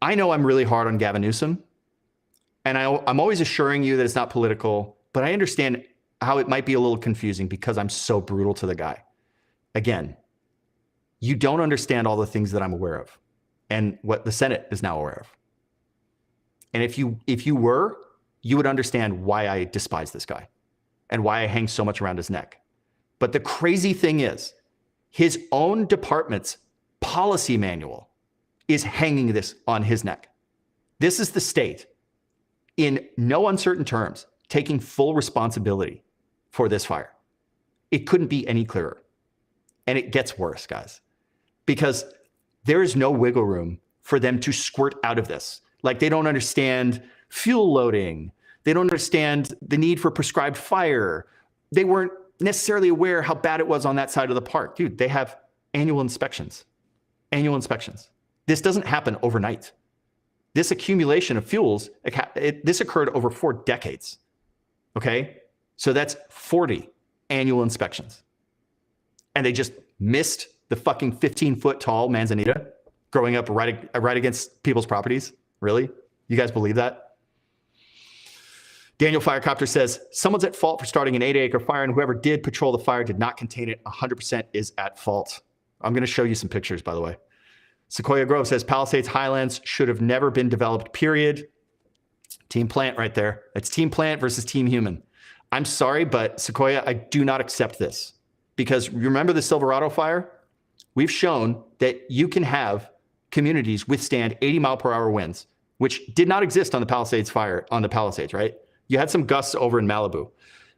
I know I'm really hard on Gavin Newsom, and I'm always assuring you that it's not political, but I understand how it might be a little confusing because I'm so brutal to the guy. Again, you don't understand all the things that I'm aware of and what the Senate is now aware of. And if you were, you would understand why I despise this guy and why I hang so much around his neck. But the crazy thing is, his own department's policy manual is hanging this on his neck. This is the state, in no uncertain terms, taking full responsibility for this fire. It couldn't be any clearer. And it gets worse, guys, because there is no wiggle room for them to squirt out of this. Like, they don't understand fuel loading. They don't understand the need for prescribed fire. They weren't necessarily aware how bad it was on that side of the park. Dude, they have annual inspections. Annual inspections. This doesn't happen overnight. This accumulation of fuels, this occurred over 4 decades. Okay? So that's 40 annual inspections. And they just missed the fucking 15-foot tall manzanita growing up right against people's properties. Really? You guys believe that? Daniel Firecopter says, someone's at fault for starting an 8-acre fire, and whoever did patrol the fire did not contain it. 100% is at fault. I'm going to show you some pictures, by the way. Sequoia Grove says, Palisades Highlands should have never been developed, period. Team Plant right there. It's Team Plant versus Team Human. I'm sorry, but Sequoia, I do not accept this. Because remember the Silverado fire? We've shown that you can have communities withstand 80-mile-per-hour winds, which did not exist on the Palisades fire, on the Palisades, right? You had some gusts over in Malibu.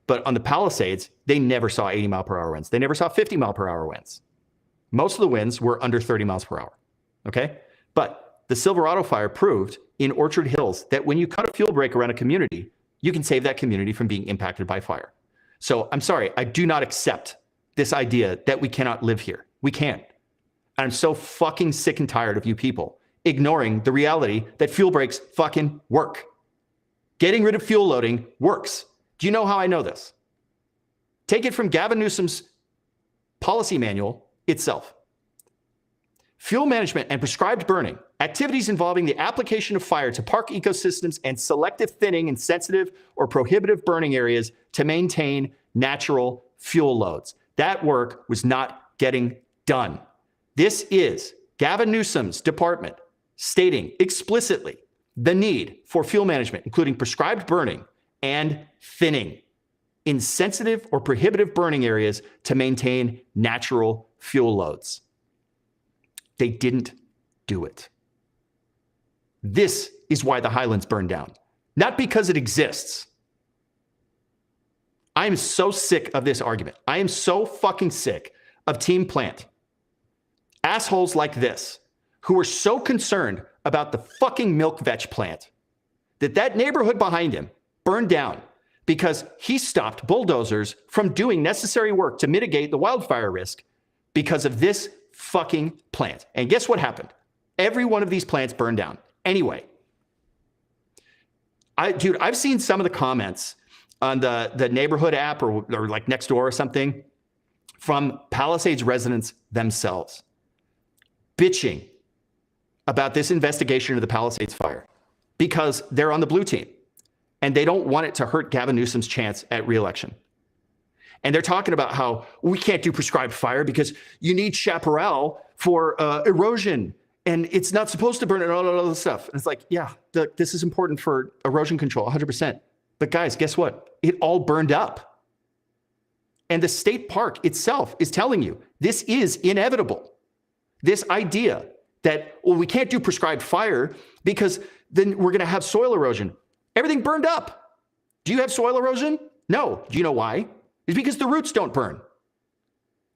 But on the Palisades, they never saw 80-mile-per-hour winds. They never saw 50-mile-per-hour winds. Most of the winds were under 30 miles per hour, okay? But the Silverado fire proved in Orchard Hills that when you cut a fuel break around a community, you can save that community from being impacted by fire. So I'm sorry, I do not accept this idea that we cannot live here. We can't. I'm so fucking sick and tired of you people ignoring the reality that fuel breaks fucking work. Getting rid of fuel loading works. Do you know how I know this? Take it from Gavin Newsom's policy manual itself. Fuel management and prescribed burning, activities involving the application of fire to park ecosystems and selective thinning in sensitive or prohibitive burning areas to maintain natural fuel loads. That work was not getting done. This is Gavin Newsom's department stating explicitly the need for fuel management, including prescribed burning and thinning in sensitive or prohibitive burning areas to maintain natural fuel loads. They didn't do it. This is why the Highlands burned down, not because it exists. I am so sick of this argument. I am so fucking sick of Team Plant. Assholes like this, who are so concerned about the fucking milk vetch plant, that neighborhood behind him burned down because he stopped bulldozers from doing necessary work to mitigate the wildfire risk because of this fucking plant. And guess what happened? Every one of these plants burned down. Anyway, I've seen some of the comments on the neighborhood app or like Nextdoor or something from Palisades residents themselves, bitching about this investigation into the Palisades fire because they're on the blue team and they don't want it to hurt Gavin Newsom's chance at re-election. And they're talking about how we can't do prescribed fire because you need chaparral for erosion and it's not supposed to burn and all that other stuff. And it's like, yeah, this is important for erosion control, 100%. But guys, guess what? It all burned up. And the state park itself is telling you this is inevitable. This idea that, well, we can't do prescribed fire because then we're going to have soil erosion. Everything burned up. Do you have soil erosion? No. Do you know why? It's because the roots don't burn.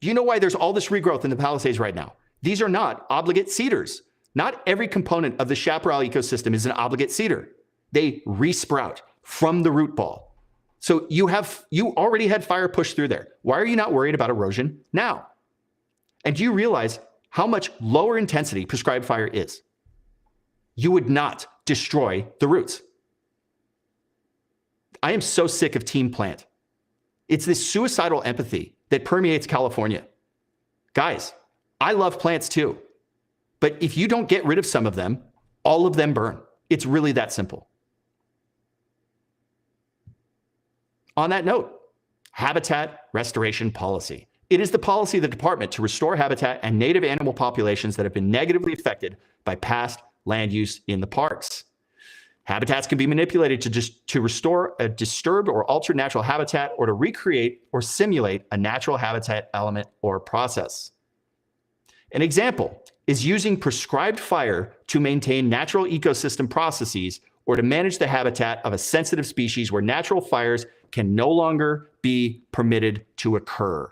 Do you know why there's all this regrowth in the Palisades right now? These are not obligate cedars. Not every component of the chaparral ecosystem is an obligate cedar. They resprout. from the root ball. So you already had fire push through there. Why are you not worried about erosion now? And do you realize how much lower intensity prescribed fire is? You would not destroy the roots. I am so sick of Team Plant. It's this suicidal empathy that permeates California. Guys, I love plants too. But if you don't get rid of some of them, all of them burn. It's really that simple. On that note, habitat restoration policy. It is the policy of the department to restore habitat and native animal populations that have been negatively affected by past land use in the parks. Habitats can be manipulated to restore a disturbed or altered natural habitat or to recreate or simulate a natural habitat element or process. An example is using prescribed fire to maintain natural ecosystem processes or to manage the habitat of a sensitive species where natural fires can no longer be permitted to occur.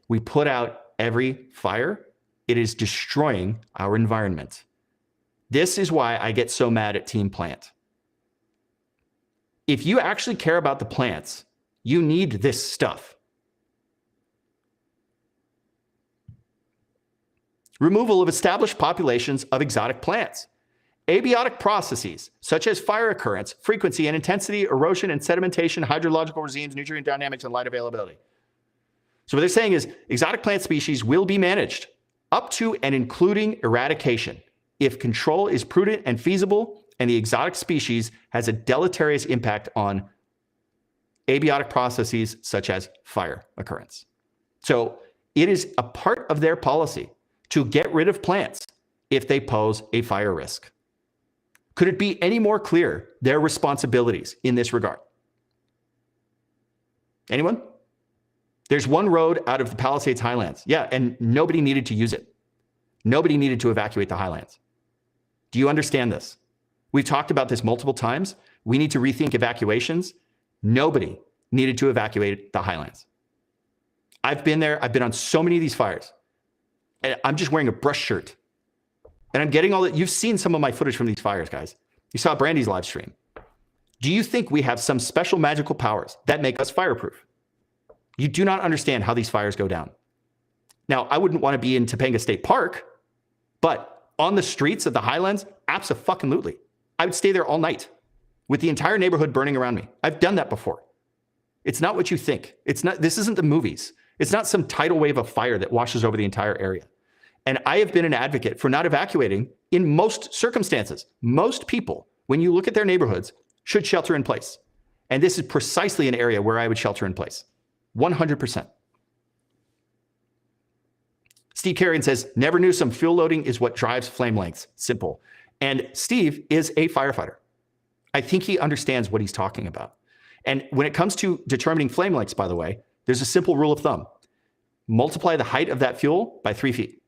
We put out every fire, it is destroying our environment. This is why I get so mad at Team Plant. If you actually care about the plants, you need this stuff. Removal of established populations of exotic plants. Abiotic processes, such as fire occurrence, frequency and intensity, erosion and sedimentation, hydrological regimes, nutrient dynamics, and light availability. So what they're saying is exotic plant species will be managed up to and including eradication if control is prudent and feasible and the exotic species has a deleterious impact on abiotic processes such as fire occurrence. So it is a part of their policy to get rid of plants if they pose a fire risk. Could it be any more clear their responsibilities in this regard? Anyone? There's one road out of the Palisades Highlands. Yeah, and nobody needed to use it. Nobody needed to evacuate the highlands. Do you understand this? We've talked about this multiple times. We need to rethink evacuations. Nobody needed to evacuate the highlands. I've been there. I've been on so many of these fires. And I'm just wearing a brush shirt. And I'm getting all that. You've seen some of my footage from these fires, guys. You saw Brandy's live stream. Do you think we have some special magical powers that make us fireproof? You do not understand how these fires go down. Now, I wouldn't want to be in Topanga State Park, but on the streets of the highlands, abso-fucking-lutely. I would stay there all night with the entire neighborhood burning around me. I've done that before. It's not what you think. This isn't the movies. It's not some tidal wave of fire that washes over the entire area. And I have been an advocate for not evacuating in most circumstances. Most people, when you look at their neighborhoods, should shelter in place. And this is precisely an area where I would shelter in place. 100%. Steve Carrion says, never knew some fuel loading is what drives flame lengths. Simple. And Steve is a firefighter. I think he understands what he's talking about. And when it comes to determining flame lengths, by the way, there's a simple rule of thumb. Multiply the height of that fuel by 3 feet.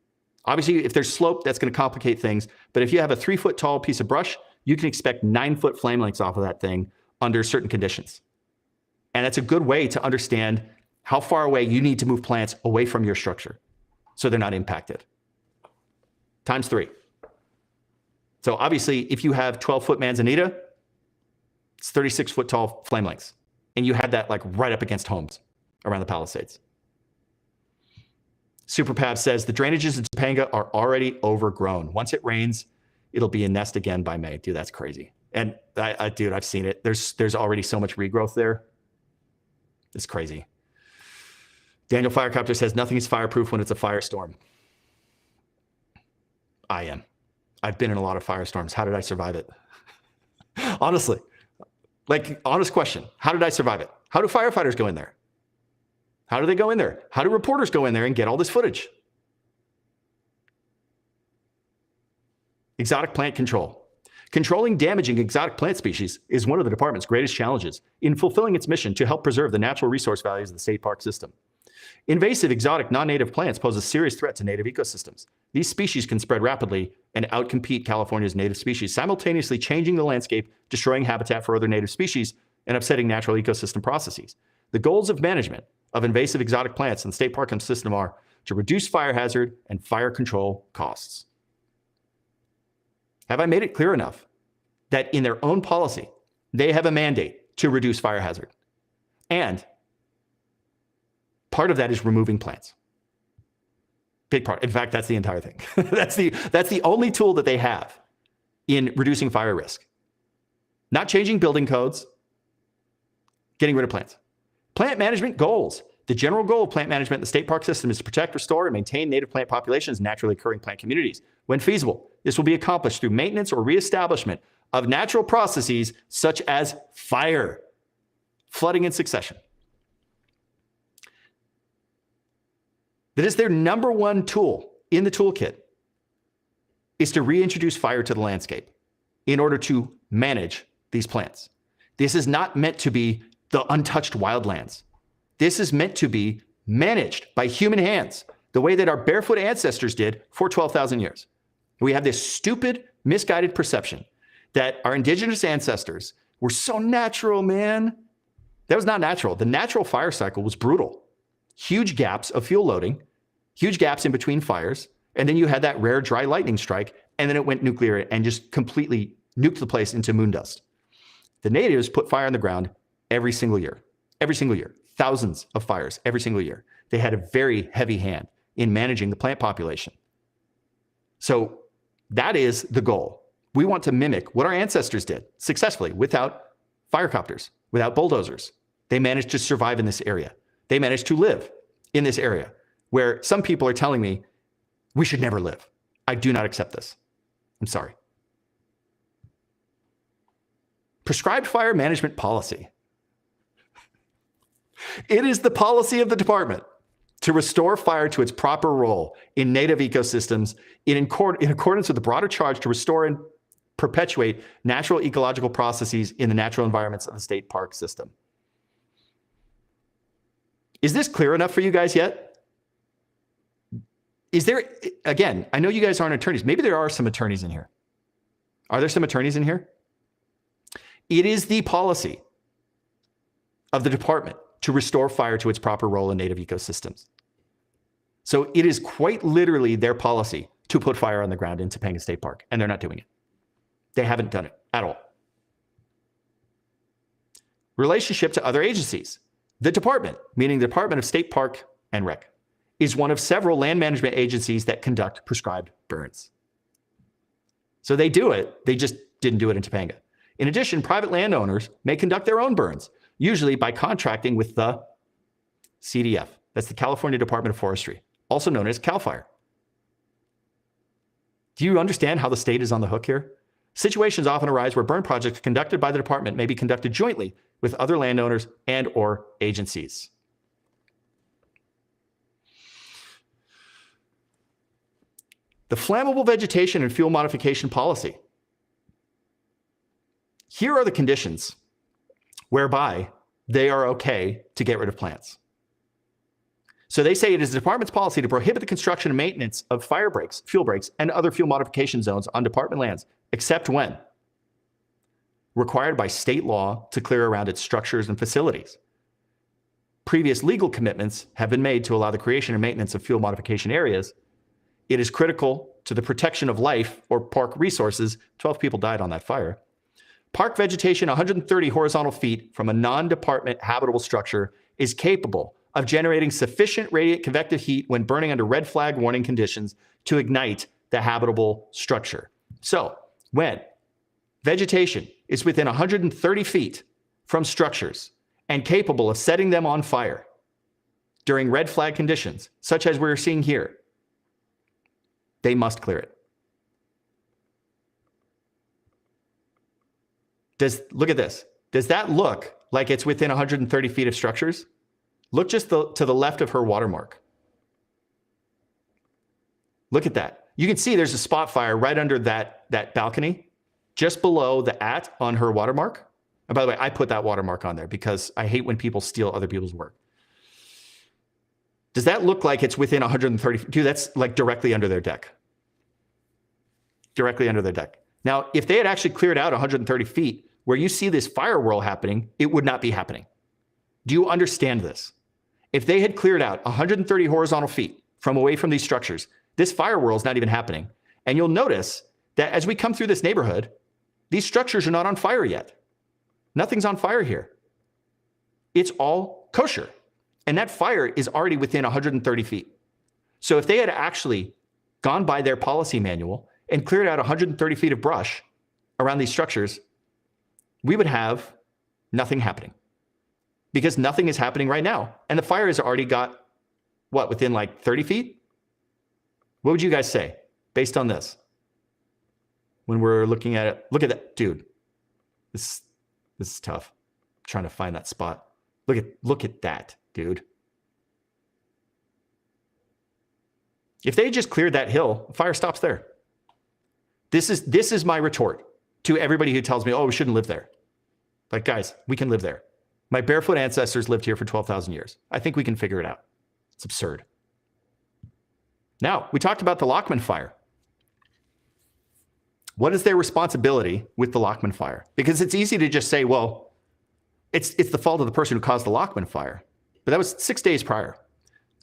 Obviously, if there's slope, that's going to complicate things. But if you have a 3-foot tall piece of brush, you can expect 9-foot flame lengths off of that thing under certain conditions. And that's a good way to understand how far away you need to move plants away from your structure so they're not impacted. Times 3. So obviously, if you have 12-foot manzanita, it's 36-foot tall flame lengths. And you had that like right up against homes around the Palisades. Super Pav says, the drainages in Topanga are already overgrown. Once it rains, it'll be a nest again by May. Dude, that's crazy. And dude, I've seen it. There's already so much regrowth there. It's crazy. Daniel Firecopter says, nothing is fireproof when it's a firestorm. I am. I've been in a lot of firestorms. How did I survive it? Honestly, like, honest question. How did I survive it? How do firefighters go in there? How do they go in there? How do reporters go in there and get all this footage? Exotic plant control. Controlling damaging exotic plant species is one of the department's greatest challenges in fulfilling its mission to help preserve the natural resource values of the state park system. Invasive exotic non-native plants pose a serious threat to native ecosystems. These species can spread rapidly and outcompete California's native species, simultaneously changing the landscape, destroying habitat for other native species, and upsetting natural ecosystem processes. The goals of management of invasive exotic plants in the state park system are to reduce fire hazard and fire control costs. Have I made it clear enough that in their own policy, they have a mandate to reduce fire hazard. And part of that is removing plants. Big part. In fact, that's the entire thing. That's the only tool that they have in reducing fire risk. Not changing building codes, getting rid of plants. Plant management goals. The general goal of plant management in the state park system is to protect, restore, and maintain native plant populations and naturally occurring plant communities. When feasible, this will be accomplished through maintenance or reestablishment of natural processes such as fire, flooding in succession. That is their number one tool in the toolkit, is to reintroduce fire to the landscape in order to manage these plants. This is not meant to be the untouched wildlands. This is meant to be managed by human hands, the way that our barefoot ancestors did for 12,000 years. We have this stupid, misguided perception that our indigenous ancestors were so natural, man. That was not natural. The natural fire cycle was brutal. Huge gaps of fuel loading, huge gaps in between fires, and then you had that rare dry lightning strike, and then it went nuclear and just completely nuked the place into moon dust. The natives put fire on the ground every single year, thousands of fires every single year. They had a very heavy hand in managing the plant population. So that is the goal. We want to mimic what our ancestors did successfully without firecopters, without bulldozers. They managed to survive in this area. They managed to live in this area where some people are telling me we should never live. I do not accept this. I'm sorry. Prescribed fire management policy. It is the policy of the department to restore fire to its proper role in native ecosystems in accordance with the broader charge to restore and perpetuate natural ecological processes in the natural environments of the state park system. Is this clear enough for you guys yet? Is there, again, I know you guys aren't attorneys. Maybe there are some attorneys in here. Are there some attorneys in here? It is the policy of the department to restore fire to its proper role in native ecosystems. So it is quite literally their policy to put fire on the ground in Topanga State Park, and they're not doing it. They haven't done it at all. Relationship to other agencies. The department, meaning the Department of State Park and Rec, is one of several land management agencies that conduct prescribed burns. So they do it, they just didn't do it in Topanga. In addition, private landowners may conduct their own burns, usually by contracting with the CDF. That's the California Department of Forestry, also known as CAL FIRE. Do you understand how the state is on the hook here? Situations often arise where burn projects conducted by the department may be conducted jointly with other landowners and or agencies. The flammable vegetation and fuel modification policy. Here are the conditions whereby they are okay to get rid of plants. So they say it is the department's policy to prohibit the construction and maintenance of fire breaks, fuel breaks, and other fuel modification zones on department lands, except when required by state law to clear around its structures and facilities. Previous legal commitments have been made to allow the creation and maintenance of fuel modification areas. It is critical to the protection of life or park resources. 12 people died on that fire. Park vegetation 130 horizontal feet from a non-department habitable structure is capable of generating sufficient radiant convective heat when burning under red flag warning conditions to ignite the habitable structure. So when vegetation is within 130 feet from structures and capable of setting them on fire during red flag conditions, such as we're seeing here, they must clear it. Look at this. Does that look like it's within 130 feet of structures? Look just to the left of her watermark. Look at that. You can see there's a spot fire right under that balcony, just below the @ on her watermark. And by the way, I put that watermark on there because I hate when people steal other people's work. Does that look like it's within 130 feet? Dude, that's like directly under their deck. Directly under their deck. Now, if they had actually cleared out 130 feet where you see this fire whirl happening, it would not be happening. Do you understand this? If they had cleared out 130 horizontal feet from away from these structures, this fire whirl is not even happening. And you'll notice that as we come through this neighborhood, these structures are not on fire yet. Nothing's on fire here. It's all kosher. And that fire is already within 130 feet. So if they had actually gone by their policy manual and cleared out 130 feet of brush around these structures, we would have nothing happening, because nothing is happening right now. And the fire has already got, what, within like 30 feet? What would you guys say based on this? When we're looking at it, look at that, dude. This is tough. I'm trying to find that spot. Look at that, dude. If they just cleared that hill, the fire stops there. This is my retort to everybody who tells me, oh, we shouldn't live there. Like, guys, we can live there. My barefoot ancestors lived here for 12,000 years. I think we can figure it out. It's absurd. Now, we talked about the Lockman fire. What is their responsibility with the Lockman fire? Because it's easy to just say, well, it's the fault of the person who caused the Lockman fire. But that was 6 days prior.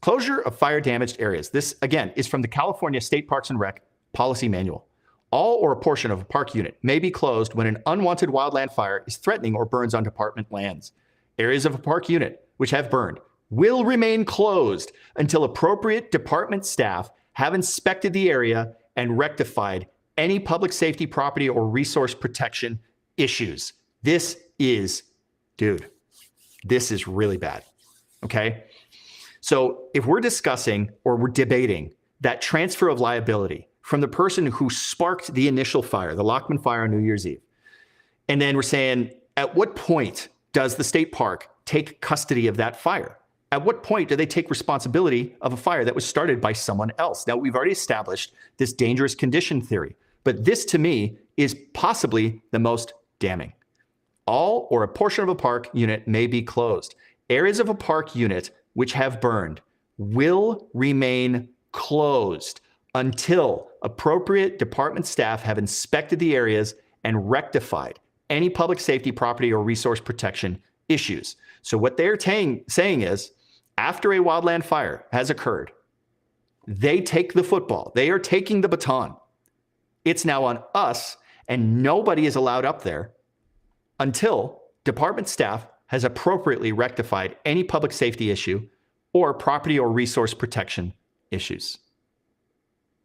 Closure of fire-damaged areas. This, again, is from the California State Parks and Rec Policy Manual. All or a portion of a park unit may be closed when an unwanted wildland fire is threatening or burns on department lands. Areas of a park unit which have burned will remain closed until appropriate department staff have inspected the area and rectified any public safety, property, or resource protection issues. This is really bad, okay? So if we're discussing or we're debating that transfer of liability from the person who sparked the initial fire, the Lockman fire on New Year's Eve, and then we're saying, at what point does the state park take custody of that fire? At what point do they take responsibility of a fire that was started by someone else? Now, we've already established this dangerous condition theory, but this to me is possibly the most damning. All or a portion of a park unit may be closed. Areas of a park unit which have burned will remain closed until appropriate department staff have inspected the areas and rectified any public safety, property, or resource protection issues. So what they're saying is, after a wildland fire has occurred, they take the football. They are taking the baton. It's now on us, and nobody is allowed up there until department staff has appropriately rectified any public safety issue or property or resource protection issues.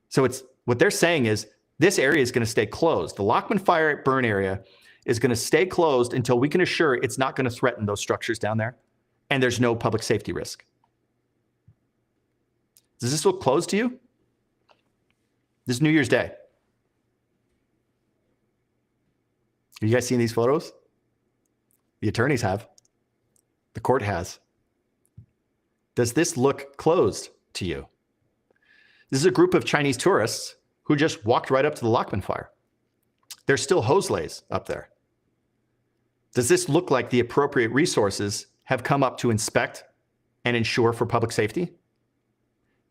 So it's what they're saying is this area is going to stay closed. The Lockman fire burn area is going to stay closed until we can assure it's not going to threaten those structures down there and there's no public safety risk. Does this look closed to you? This is New Year's Day. Have you guys seen these photos? The attorneys have. The court has. Does this look closed to you? This is a group of Chinese tourists who just walked right up to the Lockman fire. There's still hose lays up there. Does this look like the appropriate resources have come up to inspect and ensure for public safety?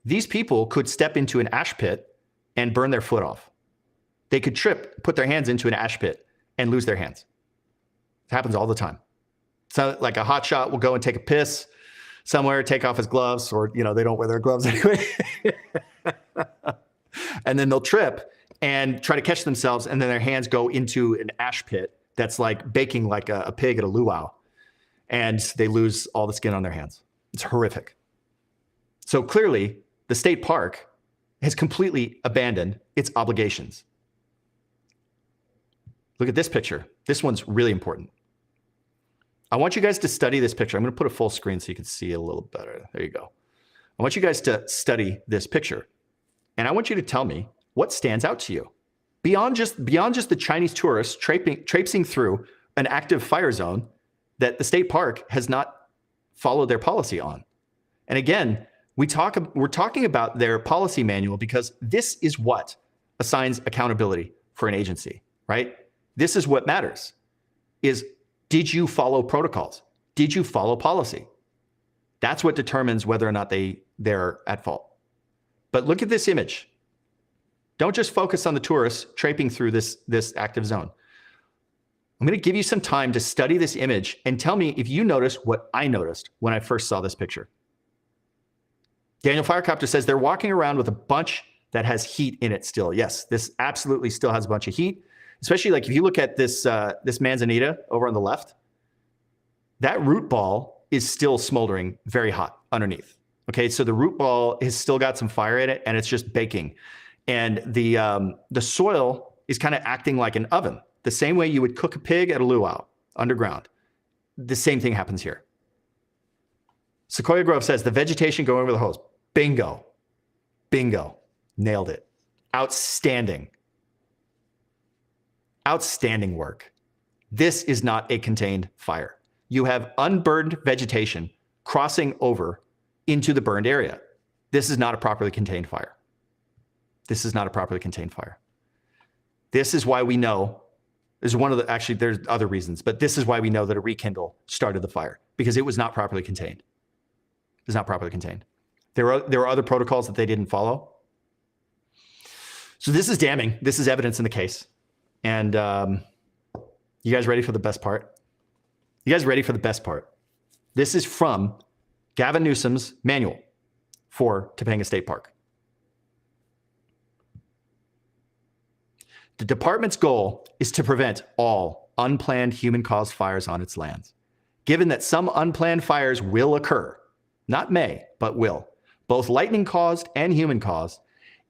These people could step into an ash pit and burn their foot off. They could trip, put their hands into an ash pit, and lose their hands. It happens all the time. So like a hotshot will go and take a piss somewhere, take off his gloves, or they don't wear their gloves anyway. And then they'll trip and try to catch themselves, and then their hands go into an ash pit that's like baking like a pig at a luau, and they lose all the skin on their hands. It's horrific. So clearly, the state park has completely abandoned its obligations. Look at this picture. This one's really important. I want you guys to study this picture. I'm going to put a full screen so you can see it a little better. There you go. I want you guys to study this picture. And I want you to tell me what stands out to you. Beyond just the Chinese tourists traipsing through an active fire zone that the state park has not followed their policy on. And again, we're talking about their policy manual because this is what assigns accountability for an agency, right? This is what matters, is did you follow protocols? Did you follow policy? That's what determines whether or not they're at fault. But look at this image. Don't just focus on the tourists traipsing through this active zone. I'm going to give you some time to study this image and tell me if you noticed what I noticed when I first saw this picture. Daniel Firecopter says they're walking around with a bunch that has heat in it still. Yes, this absolutely still has a bunch of heat, especially like if you look at this manzanita over on the left, that root ball is still smoldering very hot underneath. Okay, so the root ball has still got some fire in it, and it's just baking. And the soil is kind of acting like an oven, the same way you would cook a pig at a luau underground. The same thing happens here. Sequoia Grove says the vegetation going over the hose. Bingo. Bingo. Nailed it. Outstanding. Outstanding work. This is not a contained fire. You have unburned vegetation crossing over into the burned area. This is not a properly contained fire. This is not a properly contained fire. This is why we know, there's one of the, actually there's other reasons, but this is why we know that a rekindle started the fire, because it was not properly contained. It was not properly contained. There are other protocols that they didn't follow. So this is damning. This is evidence in the case. And you guys ready for the best part? You guys ready for the best part? This is from Gavin Newsom's manual for Topanga State Park. The department's goal is to prevent all unplanned human-caused fires on its lands. Given that some unplanned fires will occur, not may, but will, both lightning-caused and human-caused,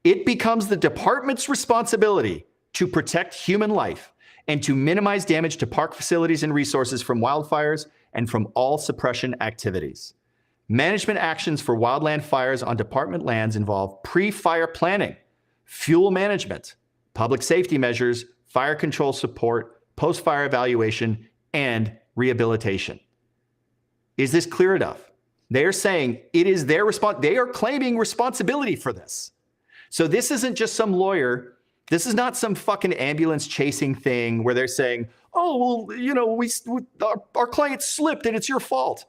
it becomes the department's responsibility to protect human life and to minimize damage to park facilities and resources from wildfires and from all suppression activities. Management actions for wildland fires on department lands involve pre-fire planning, fuel management, public safety measures, fire control support, post-fire evaluation, and rehabilitation. Is this clear enough? They're saying it is their response. They are claiming responsibility for this. So this isn't just some lawyer. This is not some fucking ambulance chasing thing where they're saying, oh, well, you know, our client slipped and it's your fault.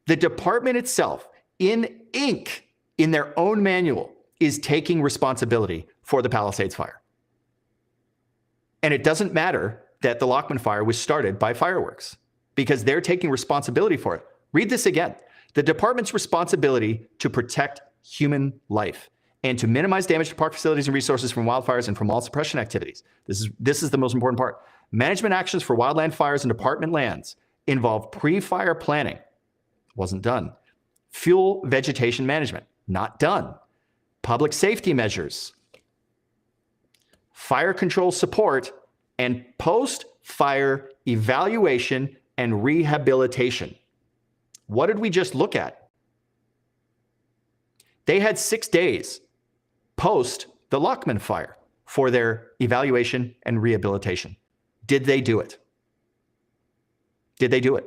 The department itself, in ink, in their own manual, is taking responsibility for the Palisades fire. And it doesn't matter that the Lockman fire was started by fireworks, because they're taking responsibility for it. Read this again. The department's responsibility to protect human life and to minimize damage to park facilities and resources from wildfires and from all suppression activities. This is the most important part. Management actions for wildland fires and department lands involve pre-fire planning. Wasn't done. Fuel vegetation management. Not done. Public safety measures. Fire control support, and post-fire evaluation and rehabilitation. What did we just look at? They had 6 days post the Lockman fire for their evaluation and rehabilitation. Did they do it? Did they do it?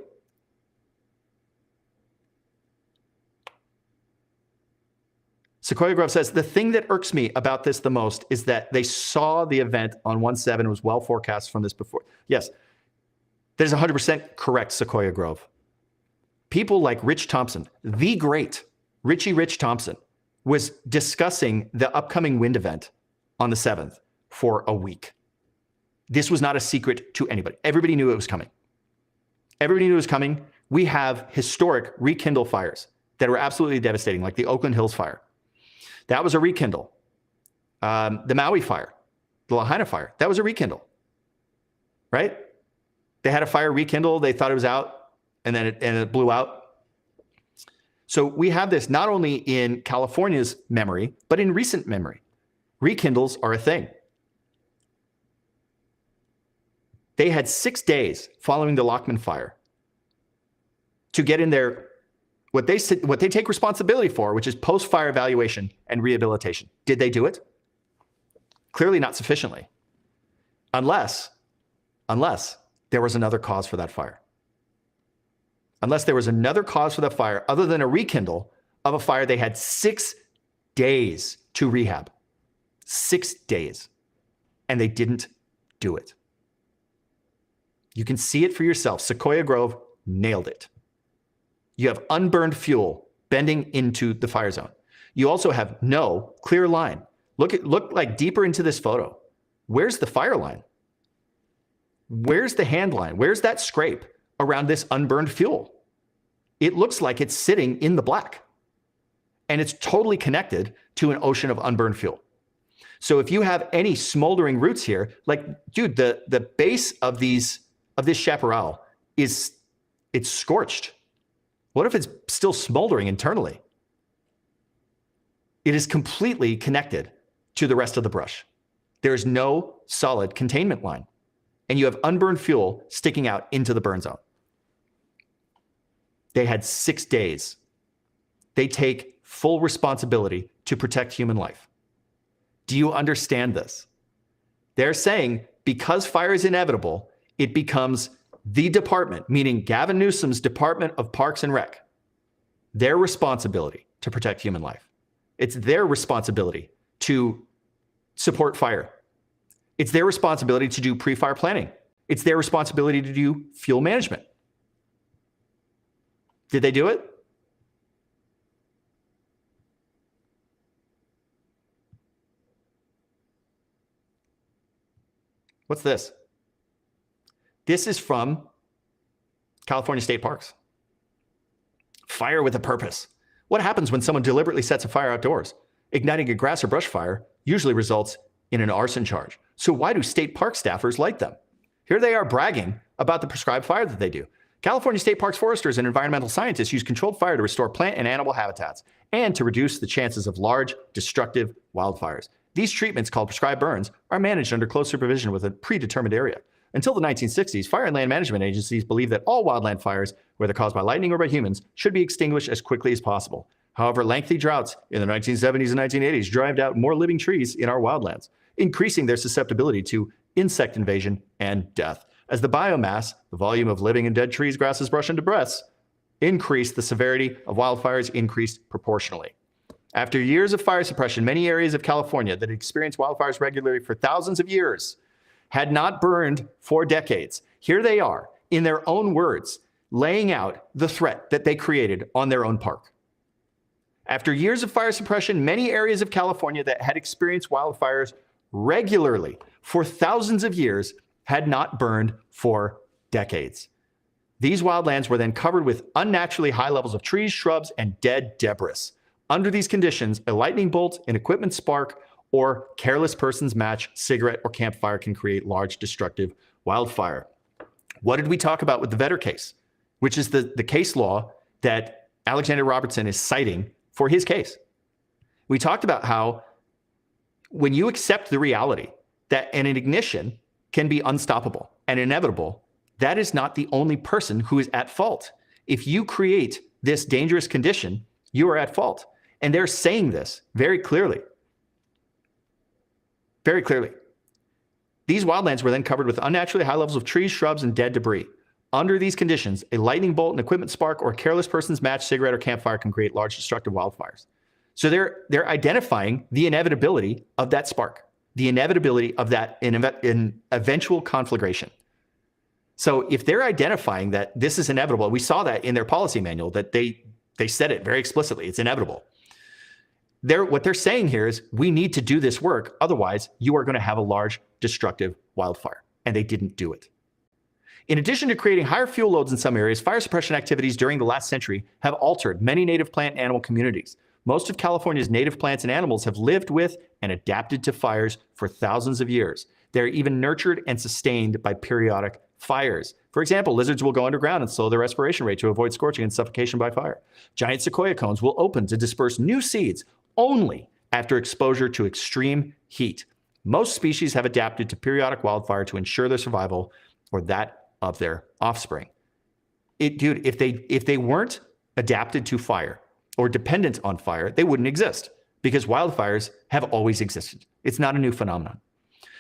Sequoia Grove says, the thing that irks me about this the most is that they saw the event on 1/7 was well forecast from this before. Yes, that is 100% correct, Sequoia Grove. People like Rich Thompson, the great Richie Rich Thompson, was discussing the upcoming wind event on the 7th for a week. This was not a secret to anybody. Everybody knew it was coming. Everybody knew it was coming. We have historic rekindle fires that were absolutely devastating, like the Oakland Hills fire. That was a rekindle. The Maui fire, the Lahaina fire, that was a rekindle, right? They had a fire rekindle. They thought it was out, and then it blew out. So we have this not only in California's memory, but in recent memory. Rekindles are a thing. They had 6 days following the Lockman fire to get in there what they take responsibility for, which is post-fire evaluation and rehabilitation. Did they do it? Clearly not sufficiently. Unless there was another cause for that fire. Unless there was another cause for that fire other than a rekindle of a fire they had 6 days to rehab. 6 days. And they didn't do it. You can see it for yourself. Sequoia Grove nailed it. You have unburned fuel bending into the fire zone. You also have no clear line. Look like deeper into this photo. Where's the fire line? Where's the hand line? Where's that scrape around this unburned fuel? It looks like it's sitting in the black. And it's totally connected to an ocean of unburned fuel. So if you have any smoldering roots here, like, dude, the base of this chaparral is it's scorched? What if it's still smoldering internally? It is completely connected to the rest of the brush. There is no solid containment line, and you have unburned fuel sticking out into the burn zone. They had 6 days. They take full responsibility to protect human life. Do you understand this? They're saying because fire is inevitable, it becomes the department, meaning Gavin Newsom's Department of Parks and Rec, their responsibility to protect human life. It's their responsibility to support fire. It's their responsibility to do pre-fire planning. It's their responsibility to do fuel management. Did they do it? What's this? This is from California State Parks. Fire with a purpose. What happens when someone deliberately sets a fire outdoors? Igniting a grass or brush fire usually results in an arson charge. So why do state park staffers light them? Here they are bragging about the prescribed fire that they do. California State Parks foresters and environmental scientists use controlled fire to restore plant and animal habitats and to reduce the chances of large, destructive wildfires. These treatments, called prescribed burns, are managed under close supervision with a predetermined area. Until the 1960s, fire and land management agencies believed that all wildland fires, whether caused by lightning or by humans, should be extinguished as quickly as possible. However, lengthy droughts in the 1970s and 1980s dried out more living trees in our wildlands, increasing their susceptibility to insect invasion and death. As the biomass, the volume of living and dead trees, grasses, brush, and debris, increased, the severity of wildfires increased proportionally. After years of fire suppression, many areas of California that experienced wildfires regularly for thousands of years had not burned for decades. Here they are, in their own words, laying out the threat that they created on their own park. After years of fire suppression, many areas of California that had experienced wildfires regularly for thousands of years had not burned for decades. These wildlands were then covered with unnaturally high levels of trees, shrubs, and dead debris. Under these conditions, a lightning bolt, an equipment spark, or careless person's match, cigarette, or campfire can create large destructive wildfire. What did we talk about with the Vedder case, which is the case law that Alexander Robertson is citing for his case? We talked about how when you accept the reality that an ignition can be unstoppable and inevitable, that is not the only person who is at fault. If you create this dangerous condition, you are at fault. And they're saying this very clearly. Very clearly. These wildlands were then covered with unnaturally high levels of trees, shrubs, and dead debris. Under these conditions, a lightning bolt, an equipment spark, or a careless person's match, cigarette, or campfire can create large destructive wildfires. So they're identifying the inevitability of that spark, the inevitability of that in eventual conflagration. So if they're identifying that this is inevitable, we saw that in their policy manual, that they said it very explicitly, it's inevitable. What they're saying here is we need to do this work, otherwise you are going to have a large destructive wildfire, and they didn't do it. In addition to creating higher fuel loads in some areas, fire suppression activities during the last century have altered many native plant and animal communities. Most of California's native plants and animals have lived with and adapted to fires for thousands of years. They're even nurtured and sustained by periodic fires. For example, lizards will go underground and slow their respiration rate to avoid scorching and suffocation by fire. Giant sequoia cones will open to disperse new seeds only after exposure to extreme heat. Most species have adapted to periodic wildfire to ensure their survival or that of their offspring. Dude, if they weren't adapted to fire or dependent on fire, they wouldn't exist because wildfires have always existed. It's not a new phenomenon.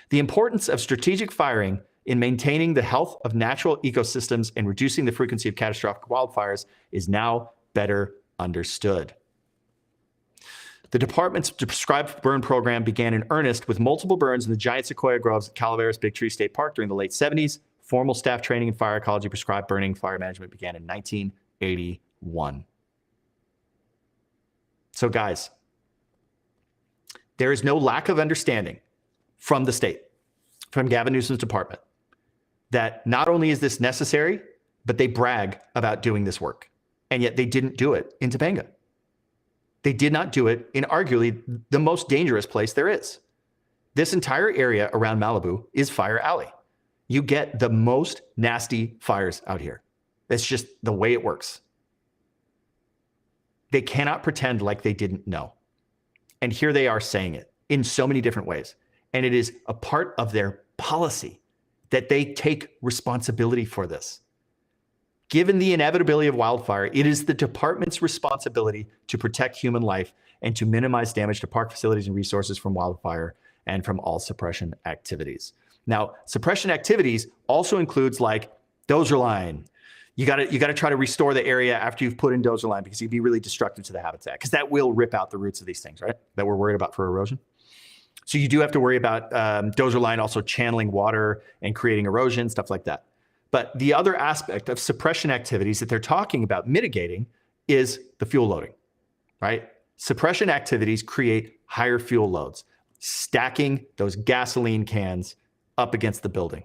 The importance of strategic firing in maintaining the health of natural ecosystems and reducing the frequency of catastrophic wildfires is now better understood. The department's prescribed burn program began in earnest with multiple burns in the giant sequoia groves at Calaveras Big Tree State Park during the late 70s. Formal staff training in fire ecology, prescribed burning, fire management began in 1981. So guys, there is no lack of understanding from the state, from Gavin Newsom's department, that not only is this necessary, but they brag about doing this work. And yet they didn't do it in Topanga. They did not do it in arguably the most dangerous place there is. This entire area around Malibu is Fire Alley. You get the most nasty fires out here. It's just the way it works. They cannot pretend like they didn't know. And here they are saying it in so many different ways. And it is a part of their policy that they take responsibility for this. Given the inevitability of wildfire, it is the department's responsibility to protect human life and to minimize damage to park facilities and resources from wildfire and from all suppression activities. Now, suppression activities also includes like dozer line. You got to try to restore the area after you've put in dozer line because you'd be really destructive to the habitat because that will rip out the roots of these things, right? That we're worried about for erosion. So you do have to worry about dozer line also channeling water and creating erosion, stuff like that. But the other aspect of suppression activities that they're talking about mitigating is the fuel loading, right? Suppression activities create higher fuel loads, stacking those gasoline cans up against the building.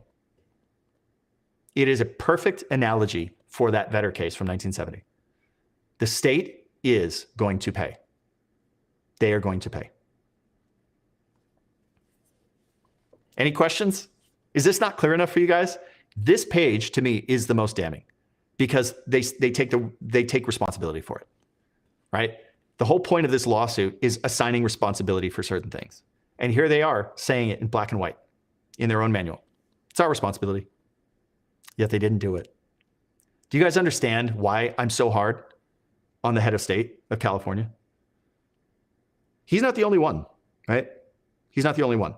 It is a perfect analogy for that Vetter case from 1970. The state is going to pay. They are going to pay. Any questions? Is this not clear enough for you guys? This page to me is the most damning because they take responsibility for it, right? The whole point of this lawsuit is assigning responsibility for certain things. And here they are saying it in black and white in their own manual. It's our responsibility. Yet they didn't do it. Do you guys understand why I'm so hard on the head of state of California? He's not the only one, right? He's not the only one.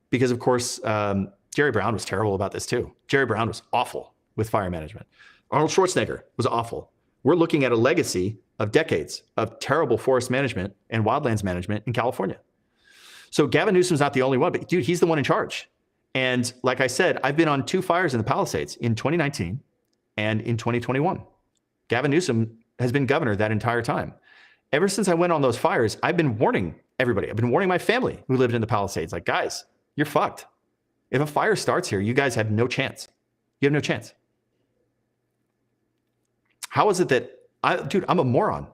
Because of course, Jerry Brown was terrible about this too. Jerry Brown was awful with fire management. Arnold Schwarzenegger was awful. We're looking at a legacy of decades of terrible forest management and wildlands management in California. So Gavin Newsom's not the only one, but dude, he's the one in charge. And like I said, I've been on 2 fires in the Palisades in 2019 and in 2021. Gavin Newsom has been governor that entire time. Ever since I went on those fires, I've been warning everybody. I've been warning my family who lived in the Palisades, like, guys, you're fucked. If a fire starts here, you guys have no chance. You have no chance. How is it that I'm a moron.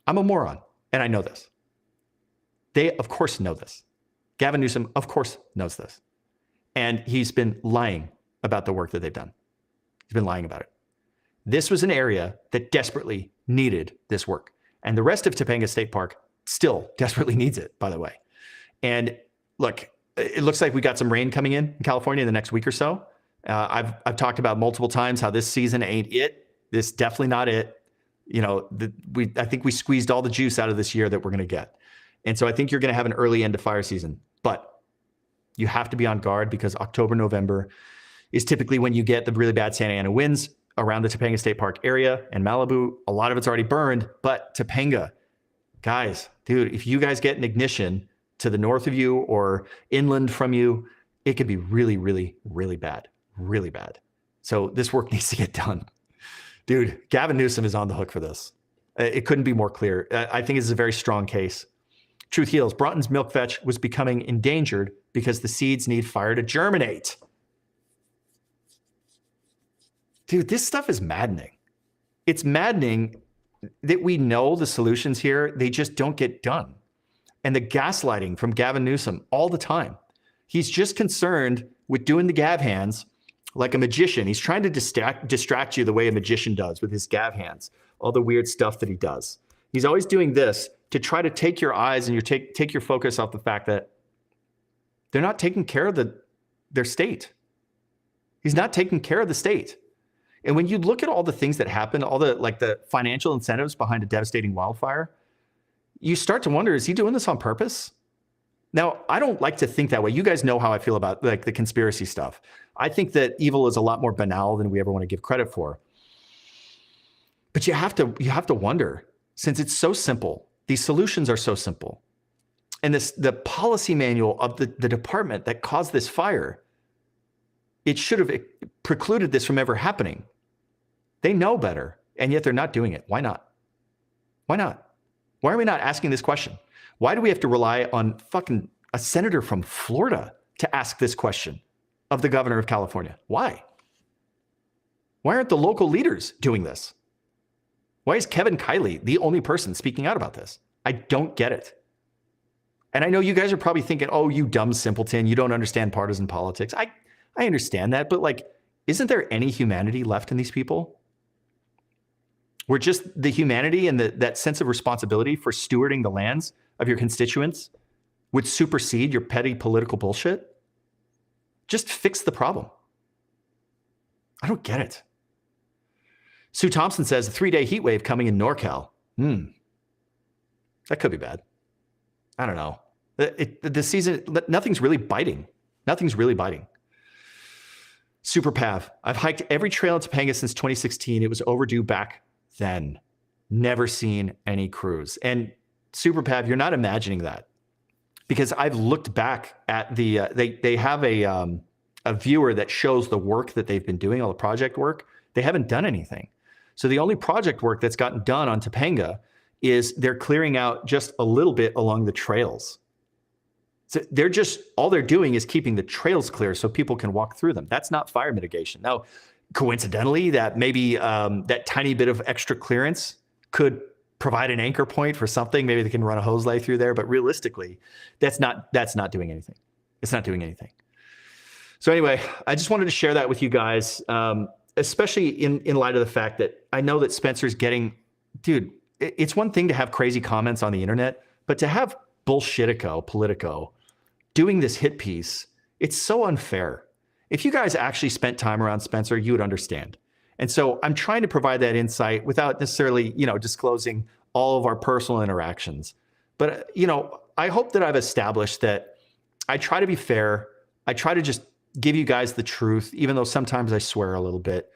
I'm a moron. And I know this. They, of course, know this. Gavin Newsom, of course, knows this. And he's been lying about the work that they've done. He's been lying about it. This was an area that desperately needed this work. And the rest of Topanga State Park still desperately needs it, by the way. And look, it looks like we got some rain coming in California in the next week or so. I've talked about multiple times how this season ain't it. This definitely not it. You know, I think we squeezed all the juice out of this year that we're going to get. And so I think you're going to have an early end to fire season. But you have to be on guard because October, November is typically when you get the really bad Santa Ana winds around the Topanga State Park area and Malibu. A lot of it's already burned, but Topanga, guys, dude, if you guys get an ignition to the north of you or inland from you, it could be really, really, really bad. Really bad. So this work needs to get done. Dude, Gavin Newsom is on the hook for this. It couldn't be more clear. I think this is a very strong case. Truth heals. Broughton's milk fetch was becoming endangered because the seeds need fire to germinate. Dude, this stuff is maddening. It's maddening that we know the solutions here, they just don't get done. And the gaslighting from Gavin Newsom all the time. He's just concerned with doing the Gav hands like a magician. He's trying to distract you the way a magician does with his Gav hands, all the weird stuff that he does. He's always doing this to try to take your eyes and take your focus off the fact that they're not taking care of their state. He's not taking care of the state. And when you look at all the things that happen, all the financial incentives behind a devastating wildfire, you start to wonder, is he doing this on purpose? Now, I don't like to think that way. You guys know how I feel about like the conspiracy stuff. I think that evil is a lot more banal than we ever want to give credit for. But you have to wonder, since it's so simple, these solutions are so simple. And the policy manual of the department that caused this fire, it should have precluded this from ever happening. They know better, and yet they're not doing it. Why not? Why not? Why are we not asking this question? Why do we have to rely on fucking a senator from Florida to ask this question of the governor of California? Why? Why aren't the local leaders doing this? Why is Kevin Kiley the only person speaking out about this? I don't get it. And I know you guys are probably thinking, oh, you dumb simpleton, you don't understand partisan politics. I understand that, but like, isn't there any humanity left in these people? where just the humanity and that sense of responsibility for stewarding the lands of your constituents would supersede your petty political bullshit? Just fix the problem. I don't get it. Sue Thompson says a 3-day heat wave coming in NorCal. That could be bad. I don't know. The season, nothing's really biting. Nothing's really biting. Super Pav. I've hiked every trail in Topanga since 2016. It was overdue back then. Never seen any crews. And Super Pav, you're not imagining that, because I've looked back at the they have a viewer that shows the work that they've been doing, all the project work. They haven't done anything. So the only project work that's gotten done on Topanga is they're clearing out just a little bit along the trails. So all they're doing is keeping the trails clear so people can walk through them. That's not fire mitigation. Now, coincidentally, that maybe that tiny bit of extra clearance could provide an anchor point for something. Maybe they can run a hose lay through there, but realistically, that's not doing anything. It's not doing anything. So anyway, I just wanted to share that with you guys, especially in light of the fact that I know that Spencer's getting, dude, it's one thing to have crazy comments on the internet, but to have Politico doing this hit piece, it's so unfair. If you guys actually spent time around Spencer, you would understand. And so I'm trying to provide that insight without necessarily, disclosing all of our personal interactions. But, I hope that I've established that I try to be fair. I try to just give you guys the truth, even though sometimes I swear a little bit.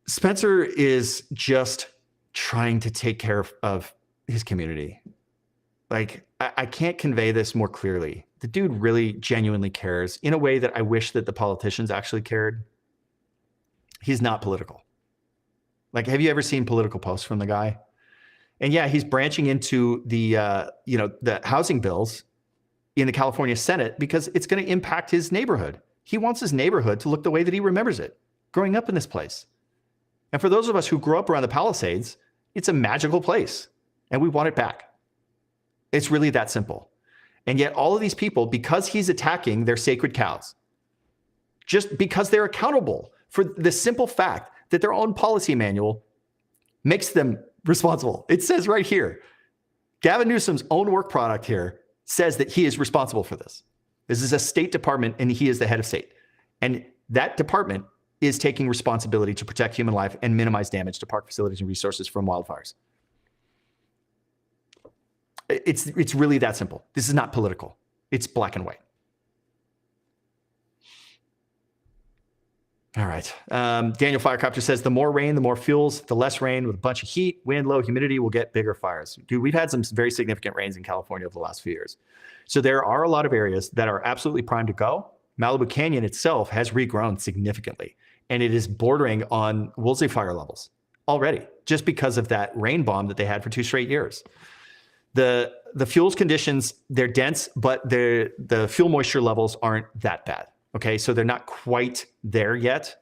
Spencer is just trying to take care of his community. Like, I can't convey this more clearly. The dude really genuinely cares in a way that I wish that the politicians actually cared. He's not political. Like, have you ever seen political posts from the guy? And yeah, he's branching into the housing bills in the California Senate because it's going to impact his neighborhood. He wants his neighborhood to look the way that he remembers it growing up in this place. And for those of us who grew up around the Palisades, it's a magical place and we want it back. It's really that simple. And yet all of these people, because he's attacking their sacred cows, just because they're accountable for the simple fact that their own policy manual makes them responsible. It says right here, Gavin Newsom's own work product here says that he is responsible for this. This is a state department and he is the head of state. And that department is taking responsibility to protect human life and minimize damage to park facilities and resources from wildfires. It's really that simple. This is not political. It's black and white. All right. Daniel Firecopter says, the more rain, the more fuels. The less rain with a bunch of heat, wind, low humidity will get bigger fires. Dude, we've had some very significant rains in California over the last few years. So there are a lot of areas that are absolutely primed to go. Malibu Canyon itself has regrown significantly, and it is bordering on Woolsey fire levels already, just because of that rain bomb that they had for 2 straight years. The fuels conditions, they're dense, but the fuel moisture levels aren't that bad. Okay, so they're not quite there yet,